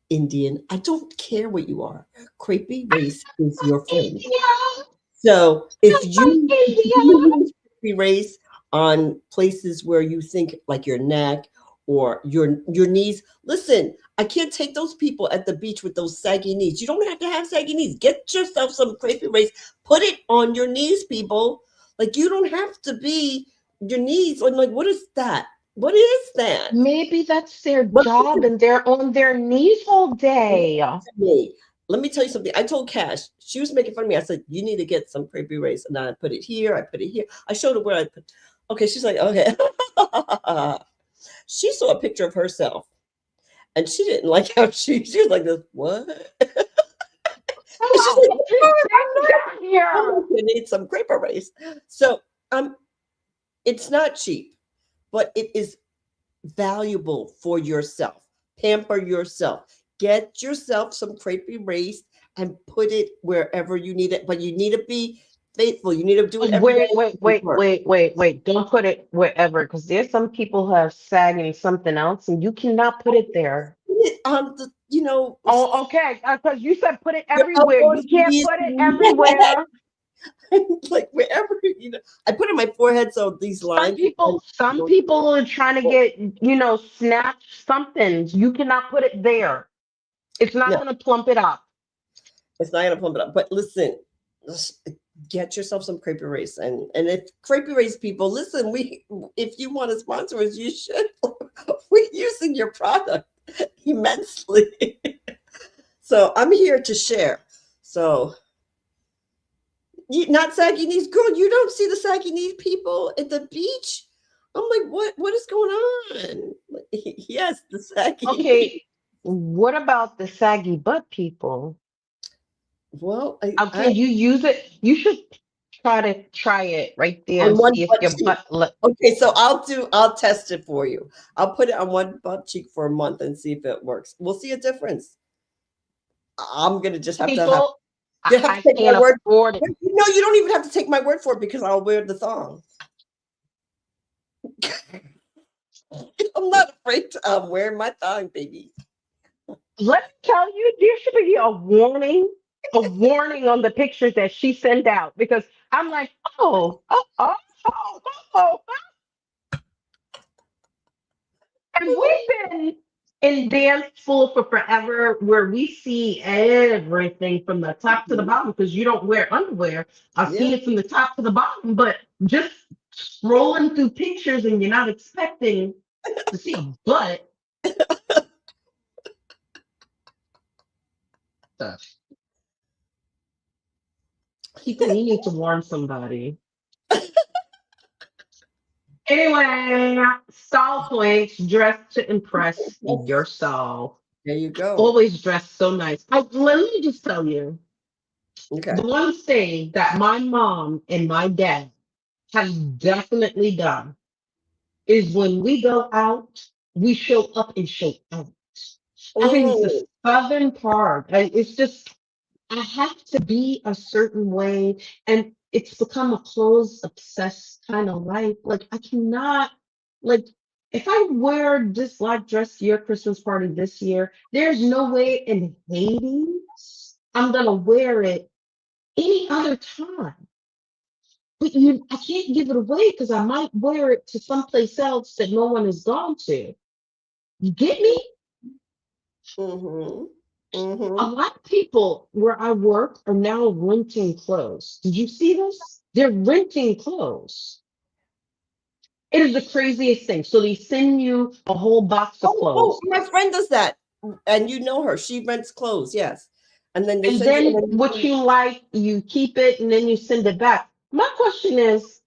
Indian. I don't care what you are. Crepey Race is your friend.
Yeah,
So
I'm
if
India.
you use race on places where you think like your neck or your knees, listen, I can't take those people at the beach with those saggy knees. You don't have to have saggy knees. Get yourself some crepey race. Put it on your knees, people. Like you don't have to be your knees. I'm like, what is that? What is that?
Maybe that's their
But
job and they're on their knees all day.
me. Let me tell you something. I told Cash, she was making fun of me. I said, you need to get some crepey race. And I put it here. I put it here. I showed her where I put. Okay, she's like, okay. She saw a picture of herself and she didn't like how she was like this, what? And she's
Hello,
like,
what is that
I'm
here?
gonna need some crepey race. So it's not cheap, but it is valuable for yourself. Pamper yourself. Get yourself some crepey race and put it wherever you need it. But you need to be faithful. You need to do it every day.
Wait. Don't put it wherever because there's some people who have sagging something else and you cannot put it there. Oh, okay. Because you said put it
your
everywhere.
elbows,
You can't
knees,
put it everywhere.
like wherever. I put it in my forehead so these lines.
Some people are trying to get, snatch something. You cannot put it there. It's not
No,
going to plump it up.
it's not gonna pump it up. But listen, get yourself some crepey race, and if crepey race people listen, if you want to sponsor us, you should. We're using your product immensely. So I'm here to share. So not saggy knees, girl. You don't see the saggy knees people at the beach. I'm like, what is going on? Like, yes, the saggy.
Okay. What about the saggy butt people?
Well,
Okay, you use it. You should try it right there and
on one
see if
butt
your
cheek.
butt look.
Okay, so I'll test it for you. I'll put it on one butt cheek for a month and see if it works. We'll see a difference. I'm gonna just have to have
People,
you have to
I
take my
can't
word.
afford it.
No, you don't even have to take my word for it because I'll wear the thong. I'm not afraid to, I'm wearing my thong, baby.
Let me tell you, there should be a warning on the pictures that she sent out because I'm like, oh. And we've been in dance school for forever where we see everything from the top to the bottom because you don't wear underwear. I
Yeah.
see it from the top to the bottom, but just scrolling through pictures and you're not expecting to see a butt. People, you need to warn somebody. Anyway, style points, dress to impress yourself.
There you go.
Always dress so nice. Let me just tell you,
Okay.
the one thing that my mom and my dad have definitely done is when we go out, we show up and show out. I think it's the
Mm,
southern part. It's just I have to be a certain way, and it's become a clothes obsessed kind of life. Like I cannot, like if I wear this black dress to your Christmas party this year, there's no way in Hades I'm gonna wear it any other time. But I can't give it away because I might wear it to someplace else that no one has gone to. You get me?
mm-hmm,
A
mm-hmm.
lot of people where I work are now renting clothes. Did you see this? They're renting clothes. It is the craziest thing. So they send you a whole box of
Oh,
clothes,
my friend does that, and you know her. She rents clothes, yes, and then they
and
send you. And
then
then
what you like, you keep it, and then you send it back. My question is,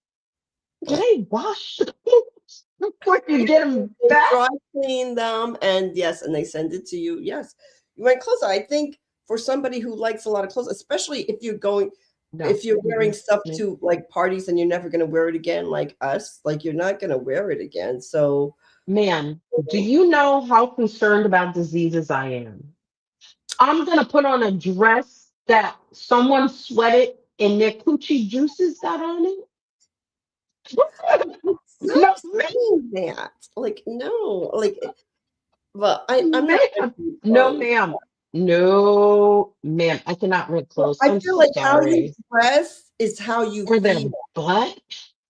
do they wash the clothes before you get them
they
back?
dry clean them, and yes, and they send it to you. Yes, you rent clothes. I think for somebody who likes a lot of clothes, especially
No.
if you're wearing stuff
No.
to like parties and you're never going to wear it again, like us, like you're not going to wear it again. So,
Man, do you know how concerned about diseases I am? I'm gonna put on a dress that someone sweated and their coochie juices got on it. No,
stop saying that. Like, no, like, but I'm not
ma'am.
renting
No,
clothes.
ma'am. No, ma'am. I cannot rent
Well,
clothes.
I
I'm
feel like how you
sorry.
dress is how you
Or
feel.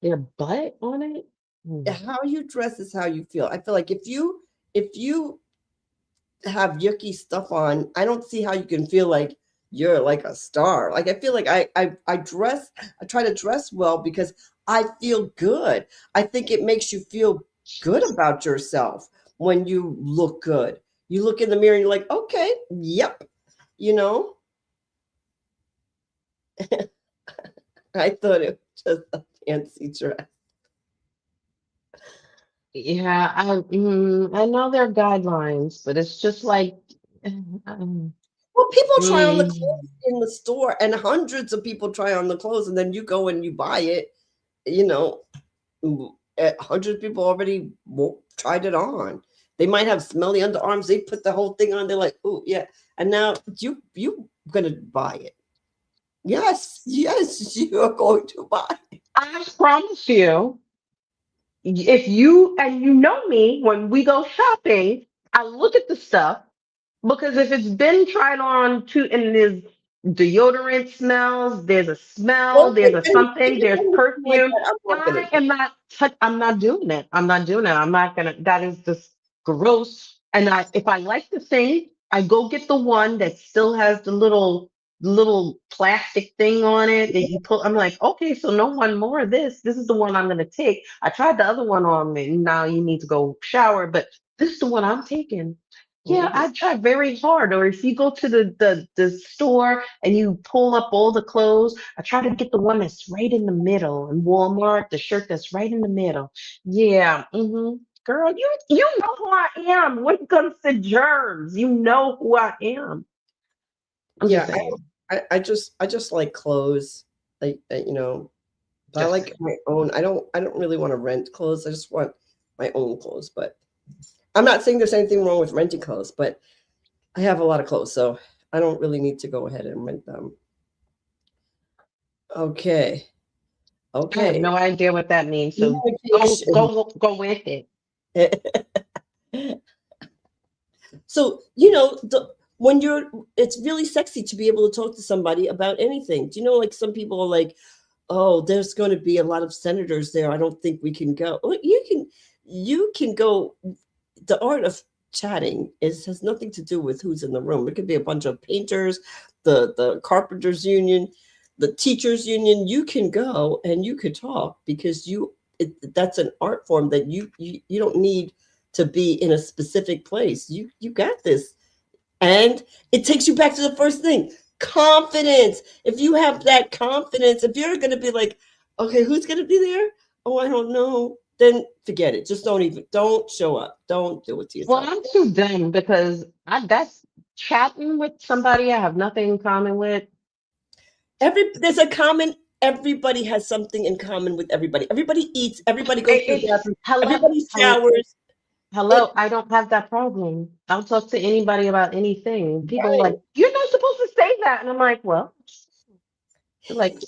their butt on it. Mm.
How you dress is how you feel. I feel like if you have yucky stuff on, I don't see how you can feel like you're like a star. Like I feel like I try to dress well because I feel good. I think it makes you feel good about yourself when you look good. You look in the mirror and you're like, okay, yep, you know. I thought it was just a fancy dress.
Yeah, I know there are guidelines, but it's just like, um,
Well, people try on the
mm,
clothes in the store, and hundreds of people try on the clothes, and then you go and you buy it. You know, 100 people already tried it on. They might have smelly underarms. They put the whole thing on. They're like, "Oh yeah," and now you gonna buy it? Yes, yes, you are going to buy.
I promise you. If you and you know me, when we go shopping, I look at the stuff because if it's been tried on to and there's deodorant smells, there's a smell,
Don't
there's
take
a
anything
something, there's
like
perfume.
that. I'm not gonna
I
do.
am not I'm not doing it. I'm not doing it. I'm not gonna that is just gross. And if I like the thing, I go get the one that still has the little plastic thing on it that you pull. I'm like, okay, so no one more of this. This is the one I'm gonna take. I tried the other one on me. Now you need to go shower, but this is the one I'm taking. Yeah,
Mhm.
I try very hard. Or if you go to the store and you pull up all the clothes, I try to get the one that's right in the middle. In Walmart, the shirt that's right in the middle. Yeah, girl, you know who I am when it comes to germs. You know who I am. I'm just
Yeah,
saying.
I just like clothes. Like but I
Just
like
saying.
my own. I don't really want to rent clothes. I just want my own clothes. But I'm not saying there's anything wrong with renting clothes, but I have a lot of clothes, so I don't really need to go ahead and rent them. Okay.
I have
Okay.
no idea what that means. So
Communication.
go with it.
So, when it's really sexy to be able to talk to somebody about anything. Do you know, like some people are like, oh, there's going to be a lot of senators there. I don't think we can go. Well, you can go. The art of chatting has nothing to do with who's in the room. It could be a bunch of painters, the carpenters union, the teachers union. You can go and you could talk because that's an art form that you don't need to be in a specific place. You got this. And it takes you back to the first thing, confidence. If you have that confidence, if you're going to be like, okay, who's going to be there? Oh, I don't know. Then forget it. Just don't show up. Don't do it to
Well,
yourself.
I'm too dumb because that's chatting with somebody I have nothing in common with.
There's a common everybody has something in common with everybody. Everybody eats, everybody goes to the
It's
bathroom,
hello,
everybody showers.
hello.
It
I don't have that problem. I'll talk to anybody about anything. People are
right.
like, "You're not supposed to say that," and I'm like, "Well, they're like,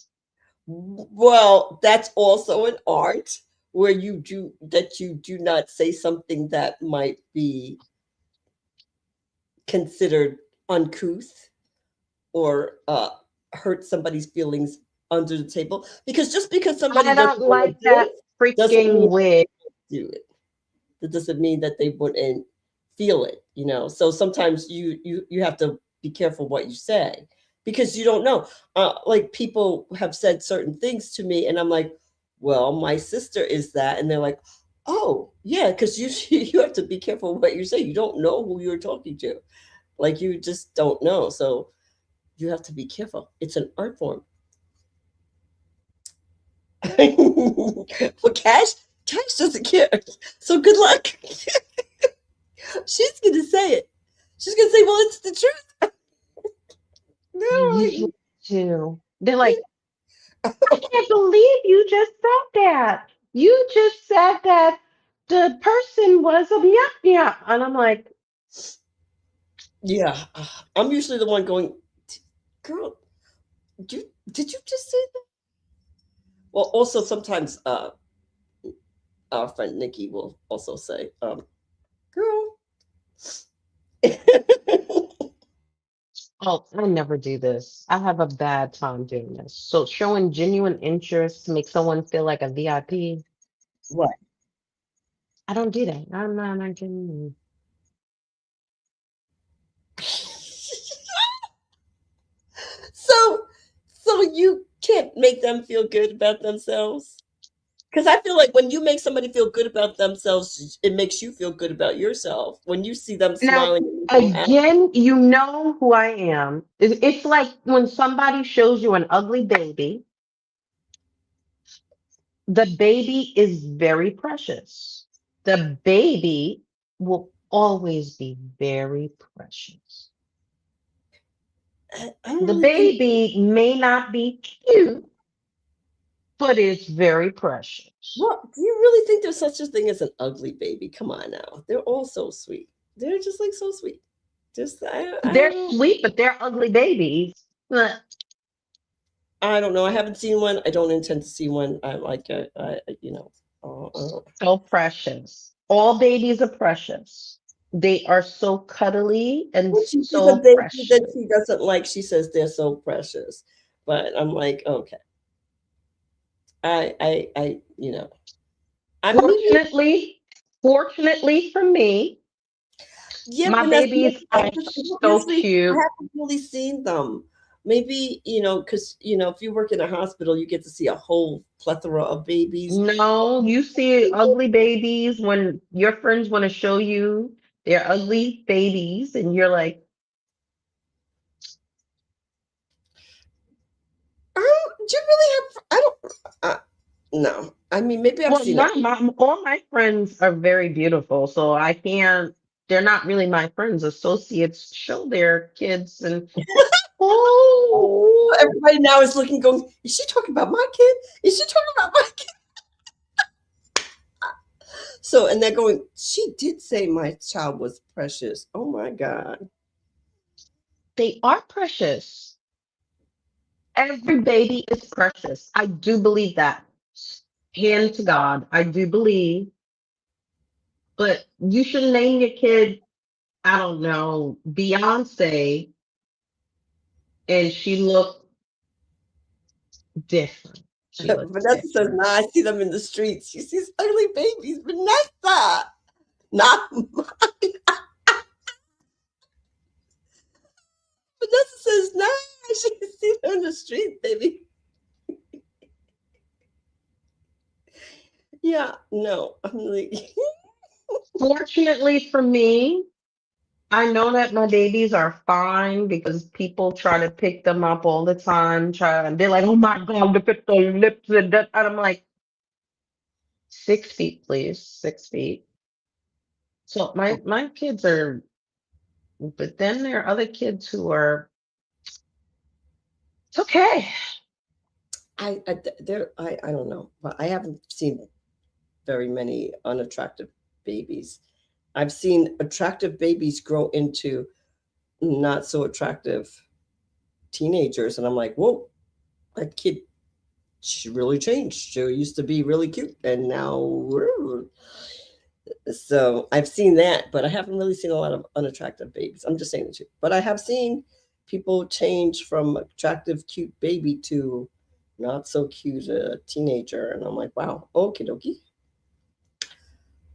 Well, that's also an art where you do not say something that might be considered uncouth or hurt somebody's feelings under the table. Because just because somebody
I
doesn't
don't
want to
like
do
that
it doesn't
freaking
mean
wig."
they do it. That doesn't mean that they wouldn't feel it, you know. So sometimes you have to be careful what you say because you don't know. Like people have said certain things to me, and I'm like, well, my sister is that, and they're like, oh yeah, because you you have to be careful what you say. You don't know who you're talking to, like you just don't know. So you have to be careful. It's an art form. For Cash doesn't care. So good luck. She's gonna say it. She's gonna say, "Well, it's the truth."
They
No,
usually do. They're like, "I can't believe you just said that. You just said that the person was a yap yap," and I'm like,
yeah, I'm usually the one going, "Girl, did you just say that?" Well, also sometimes our friend Nikki will also say, "Girl."
"Oh, I never do this. I have a bad time doing this." So showing genuine interest to make someone feel like a VIP,
What?
I don't do that. I'm not doing.
So, so you can't make them feel good about themselves? Because I feel like when you make somebody feel good about themselves, it makes you feel good about yourself. When you see them
Now,
smiling and you feel happy.
again, you know who I am. It's like when somebody shows you an ugly baby, the baby is very precious. The baby will always be very precious.
I don't
The
really think.
baby may not be cute, but it's very precious.
Well, do you really think there's such a thing as an ugly baby? Come on now. They're all so sweet. They're just like so sweet. Just I
They're
don't know.
sweet, but they're ugly babies.
I don't know. I haven't seen one. I don't intend to see one. I like you know.
So precious. All babies are precious. They are so cuddly and
When she sees a
so
baby
precious.
that she doesn't like, she says they're so precious. But I'm like, okay. You know, I maybe
Fortunately for me,
yeah,
my
Vanessa. Maybe
babies are so
I
cute.
haven't really seen them. Maybe you know, because you know, if you work in a hospital, you get to see a whole plethora of babies.
No, you see ugly babies when your friends want to show you their ugly babies, and you're like,
Do you really have? I don't. No, I mean maybe I've
well,
seen it.
not my, all my friends are very beautiful, so I can't, they're not really my friends. Associates show their kids, and oh,
Everybody now is looking, going, is she talking about my kid? Is she talking about my kid? So, and they're going, she did say my child was precious. Oh my God.
they are precious. Every baby is precious. I do believe that. Hand to God, I do believe. But you should name your kid, I don't know, Beyonce, and she looked different. She looked
Vanessa says,
different.
nah, I see them in the streets. She sees ugly babies. Vanessa, not Vanessa says, nah, she can see them in the street, baby. Yeah, no, I'm like,
Fortunately for me, I know that my babies are fine because people try to pick them up all the time. They're like, "Oh my God, look at the lips," and that. And I'm like, 6 feet, please, 6 feet. So my kids are, but then there are other kids who are, it's okay.
I don't know, but I haven't seen very many unattractive babies. I've seen attractive babies grow into not so attractive teenagers, and I'm like, whoa, that kid, she really changed. She used to be really cute, and now, so I've seen that, but I haven't really seen a lot of unattractive babies. I'm just saying the truth. But I have seen people change from attractive, cute baby to not so cute teenager, and I'm like, wow, okie dokie.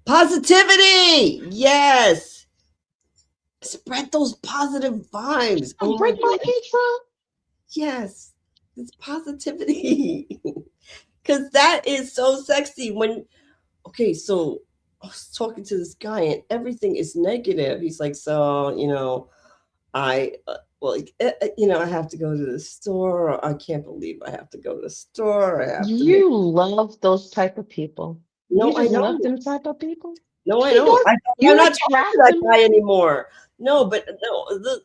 Positivity, yes. Spread those positive vibes. Oh my
Break my
god,
intro.
yes, it's positivity. Because that is so sexy when, okay, so I was talking to this guy and everything is negative. He's like, so, I, well, like, I have to go to the store. I can't believe I have to go to the store. I have to make,
You love those type of people. You
no, I
just love
know.
them type of people.
No, I
He
don't.
does.
I'm
You
not talking to
attract
that
them.
guy anymore. No, but no, the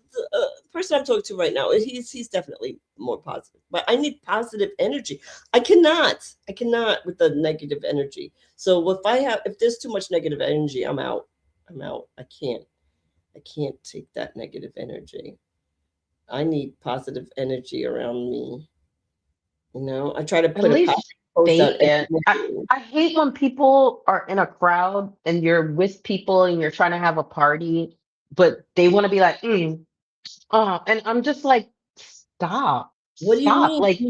person I'm talking to right now, he's definitely more positive. But I need positive energy. I cannot with the negative energy. So if there's too much negative energy, I'm out. I'm out. I can't take that negative energy. I need positive energy around me. I try to
At
put a positive
least
post out
fake
every
it. I,
morning.
I hate when people are in a crowd and you're with people and you're trying to have a party, but they want to be like, and I'm just like, stop,
What do you
stop.
mean?
Like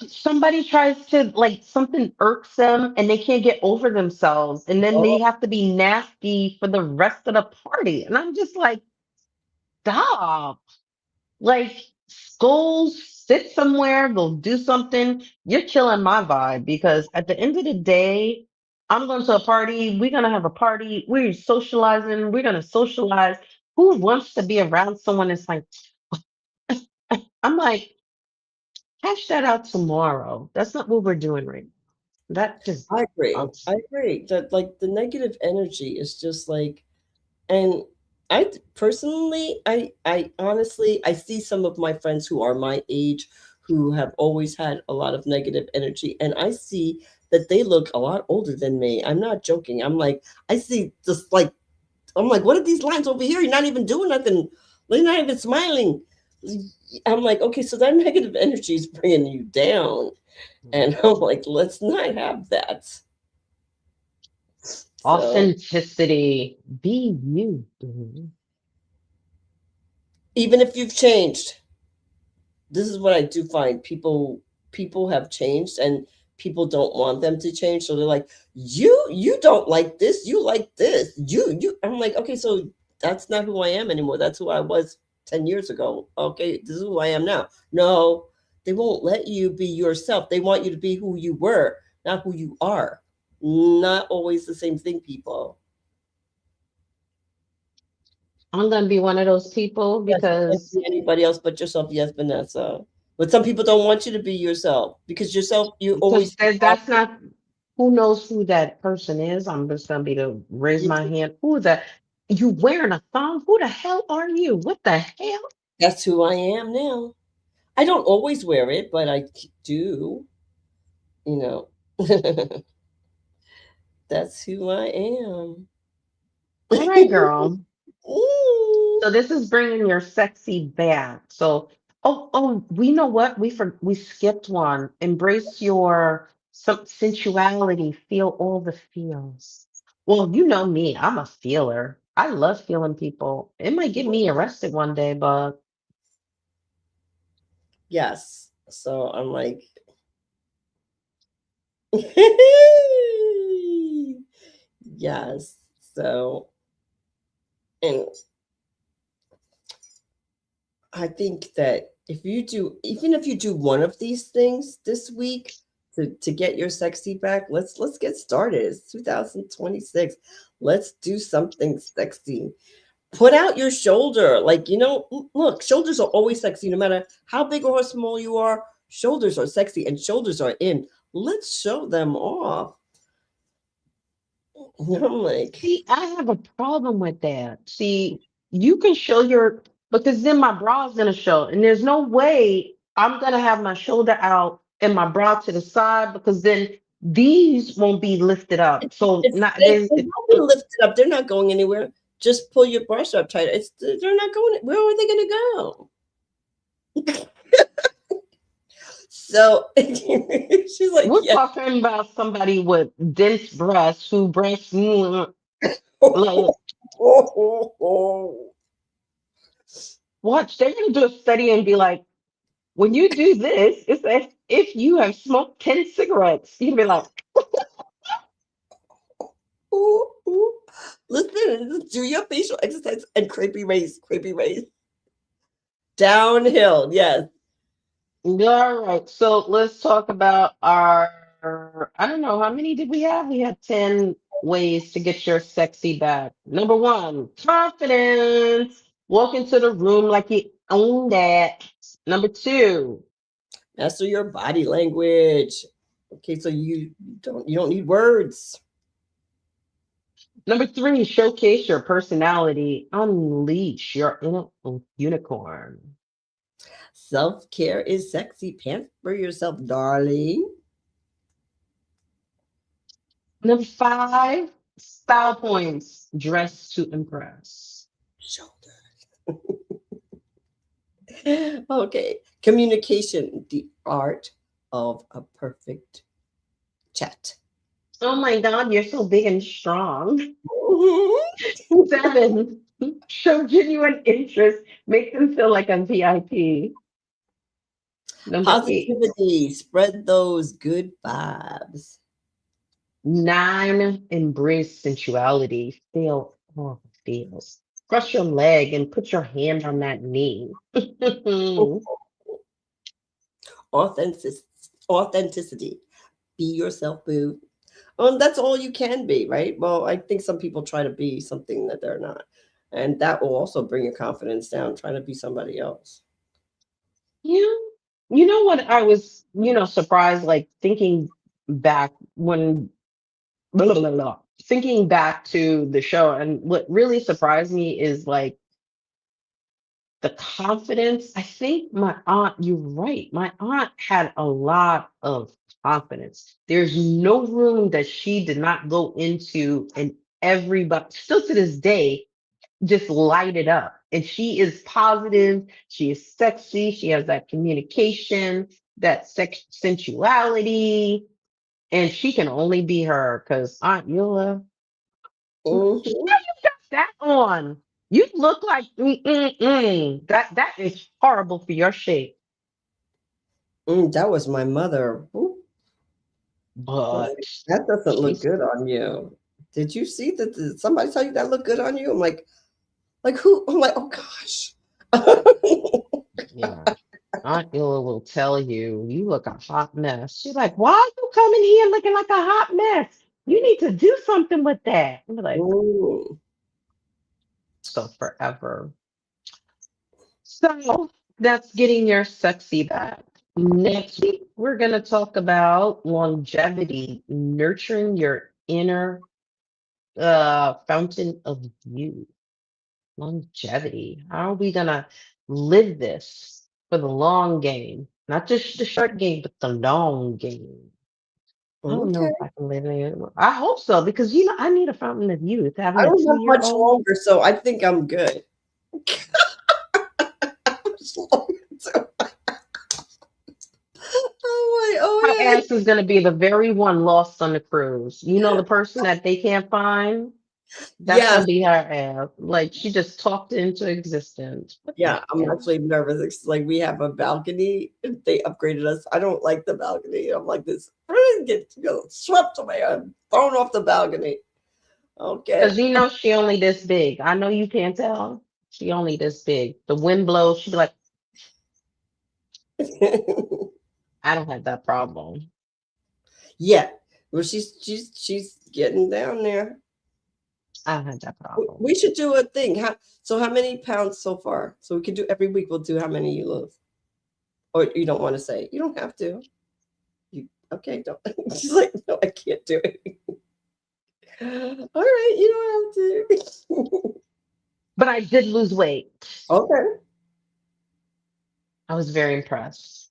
somebody tries to like something irks them and they can't get over themselves, and then they
Oh,
have to be nasty for the rest of the party. And I'm just like, stop. Like, go sit somewhere, go do something. You're killing my vibe because at the end of the day, I'm going to a party. We're going to have a party. We're socializing. We're going to socialize. Who wants to be around someone that's like, I'm like, hash that out tomorrow. That's not what we're doing right now. That just,
I agree.
um,
I agree that like the negative energy is just like, and personally, I honestly, I see some of my friends who are my age who have always had a lot of negative energy, and I see that they look a lot older than me. I'm not joking. I'm like, I see just like, I'm like, what are these lines over here? You're not even doing nothing. You're not even smiling. I'm like, okay, so that negative energy is bringing you down. And I'm like, let's not have that. So
authenticity. Be you. Dude.
even if you've changed, this is what I do find. People have changed and people don't want them to change. So they're like, you don't like this, you like this. You I'm like, okay, so that's not who I am anymore. That's who I was 10 years ago. Okay, this is who I am now. No, they won't let you be yourself. They want you to be who you were, not who you are. Not always the same thing, people.
I'm going to be one of those people
Yes, you can't
because
be anybody else but yourself. Yes, Vanessa. But some people don't want you to be yourself because yourself, you always
that's not, who knows who that person is. I'm just gonna be to raise
you,
my hand. Who the, you wearing a thong? Who the hell are you? What the hell?
that's who I am now. I don't always wear it, but I do. You know, that's who I am.
All right, girl.
Ooh.
So this is bringing your sexy back. So, we know what we skipped one. Embrace your some sensuality. Feel all the feels. Well, you know me. I'm a feeler. I love feeling people. It might get me arrested one day, but
Yes. So I'm like, yes. So, and I think that even if you do one of these things this week to get your sexy back, let's get started. It's 2026. Let's do something sexy. Put out your shoulder. Like, look, shoulders are always sexy no matter how big or how small you are. Shoulders are sexy and shoulders are in. Let's show them off. I'm like,
see, I have a problem with that. See, you can show your, because then my bra's gonna show, and there's no way I'm gonna have my shoulder out and my bra to the side because then these won't be lifted up. So
It's
not
they
there's
they won't be lifted up. They're not going anywhere. Just pull your bra strap tighter. They're not going. Where are they going to go? So she's like,
we're
yeah.
talking about somebody with dense breasts who breasts like watch. They're gonna do a study and be like, when you do this, it's as if you have smoked 10 cigarettes. You'd be like,
Ooh, ooh. Listen, do your facial exercise and creepy raise. Downhill, yes.
all right. So let's talk about our. I don't know how many did we have. We had 10 ways to get your sexy back. Number one, confidence. Walk into the room like you own that. Number two,
Master your body language. Okay, so you don't need words.
number three, showcase your personality. Unleash your inner unicorn.
Self care is sexy. Pamper yourself, darling.
Number five, style points. Dress to impress.
Shoulder. Okay, communication, the art of a perfect chat.
Oh my God, you're so big and strong. Seven, show genuine interest. Make them feel like a VIP. Number eight,
Positivity, spread those good vibes.
nine, embrace sensuality. Feel all the feels. Cross your leg and put your hand on that knee.
Authentic- Authenticity. Be yourself, boo. That's all you can be, right? Well, I think some people try to be something that they're not. And that will also bring your confidence down, trying to be somebody else.
Yeah. You know what I was, surprised, like thinking back when blah, blah, blah, blah. Thinking back to the show, and what really surprised me is like the confidence. I think my aunt, you're right. My aunt had a lot of confidence. There's no room that she did not go into, and everybody, still to this day, just light it up. And she is positive. She is sexy. She has that communication, that sensuality, and she can only be her because Aunt Eula.
Hmm.
That on. You look like that is horrible for your shape.
That was my mother. Ooh,
But
like, that doesn't look
she's
good on you. Did you see that? Did somebody tell you that looked good on you? I'm like who? I'm like, oh gosh.
yeah. Aunt Ella will tell you you look a hot mess. She's like, why are you coming here looking like a hot mess? You need to do something with that. I'm like,
Ooh,
so forever. So that's getting your sexy back. Next week, we're going to talk about longevity, nurturing your inner fountain of youth. Longevity. How are we going to live this for the long game? Not just the short game, but the long game. I don't know
okay.
if I can live it. I hope so, because I need a fountain of youth.
I
Having a
don't have
2 year
much
old.
longer, so I think I'm good. Much longer, so- oh my,
My
oh
ass is gonna be the very one lost on the cruise. You know, the person that they can't find? That's
yeah.
gonna be her ass. Like she just talked into existence. What the
Yeah, I'm
hell?
actually nervous. It's like we have a balcony. They upgraded us. I don't like the balcony. I'm like this. Get swept away. I'm thrown off the balcony. Okay.
Because she only this big. I know you can't tell. She only this big. The wind blows, she be like, I don't have that problem.
Yeah. Well, she's getting down there.
I don't have that problem.
We should do a thing. How many pounds so far? So we could do every week. We'll do how many you lose, or you don't want to say. You don't have to. You okay? Don't. She's like, no, I can't do it. All right, you don't have to.
But I did lose weight.
Okay.
I was very impressed.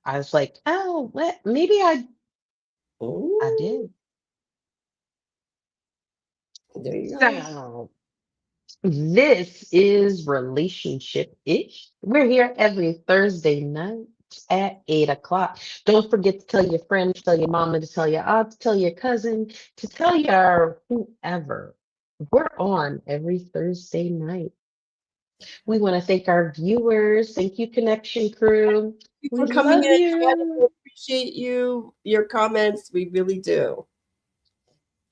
I was like, oh, what? Maybe I
Ooh,
did.
there you go.
So this is relationship-ish. We're here every Thursday night at 8 o'clock. Don't forget to tell your friends, tell your mama, to tell your aunt, to tell your cousin, to tell your whoever. We're on every Thursday night. We want to thank our viewers. Thank you, Connection Crew.
Thank you
We
for coming
love
in, Kat. We
you.
appreciate you, your comments. We really do.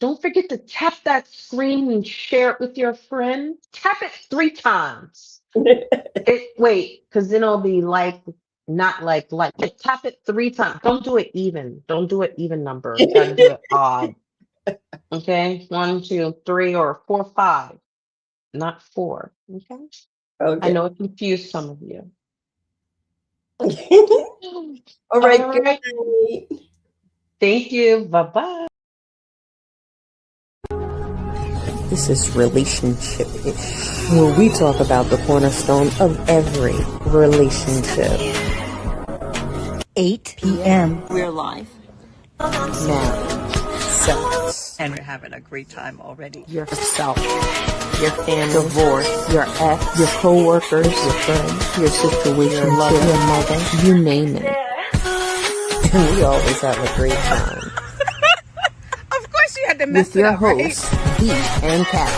Don't forget to tap that screen and share it with your friend. Tap it 3 times. Wait, because then it'll be like, not like. Just tap it 3 times. Don't do it even. Don't do it even number. You gotta do it odd. Okay? 1, 2, 3, or 4, 5. Not 4. Okay? I
Okay.
know it confused some of you.
All right.
All
Good
right.
night.
Thank you. Bye-bye.
This is relationship-ish, where we talk about the cornerstone of every relationship.
8 p.m.
We're live.
Marriage, sex,
And we're having a great time already.
yourself, your family, divorce, your ex, your co-workers, your friends, your situation, your lover, your mother, you name it. And we always have a great time.
Of course you had to mess
With
it
your
up, right?
hosts, Beat and Cal.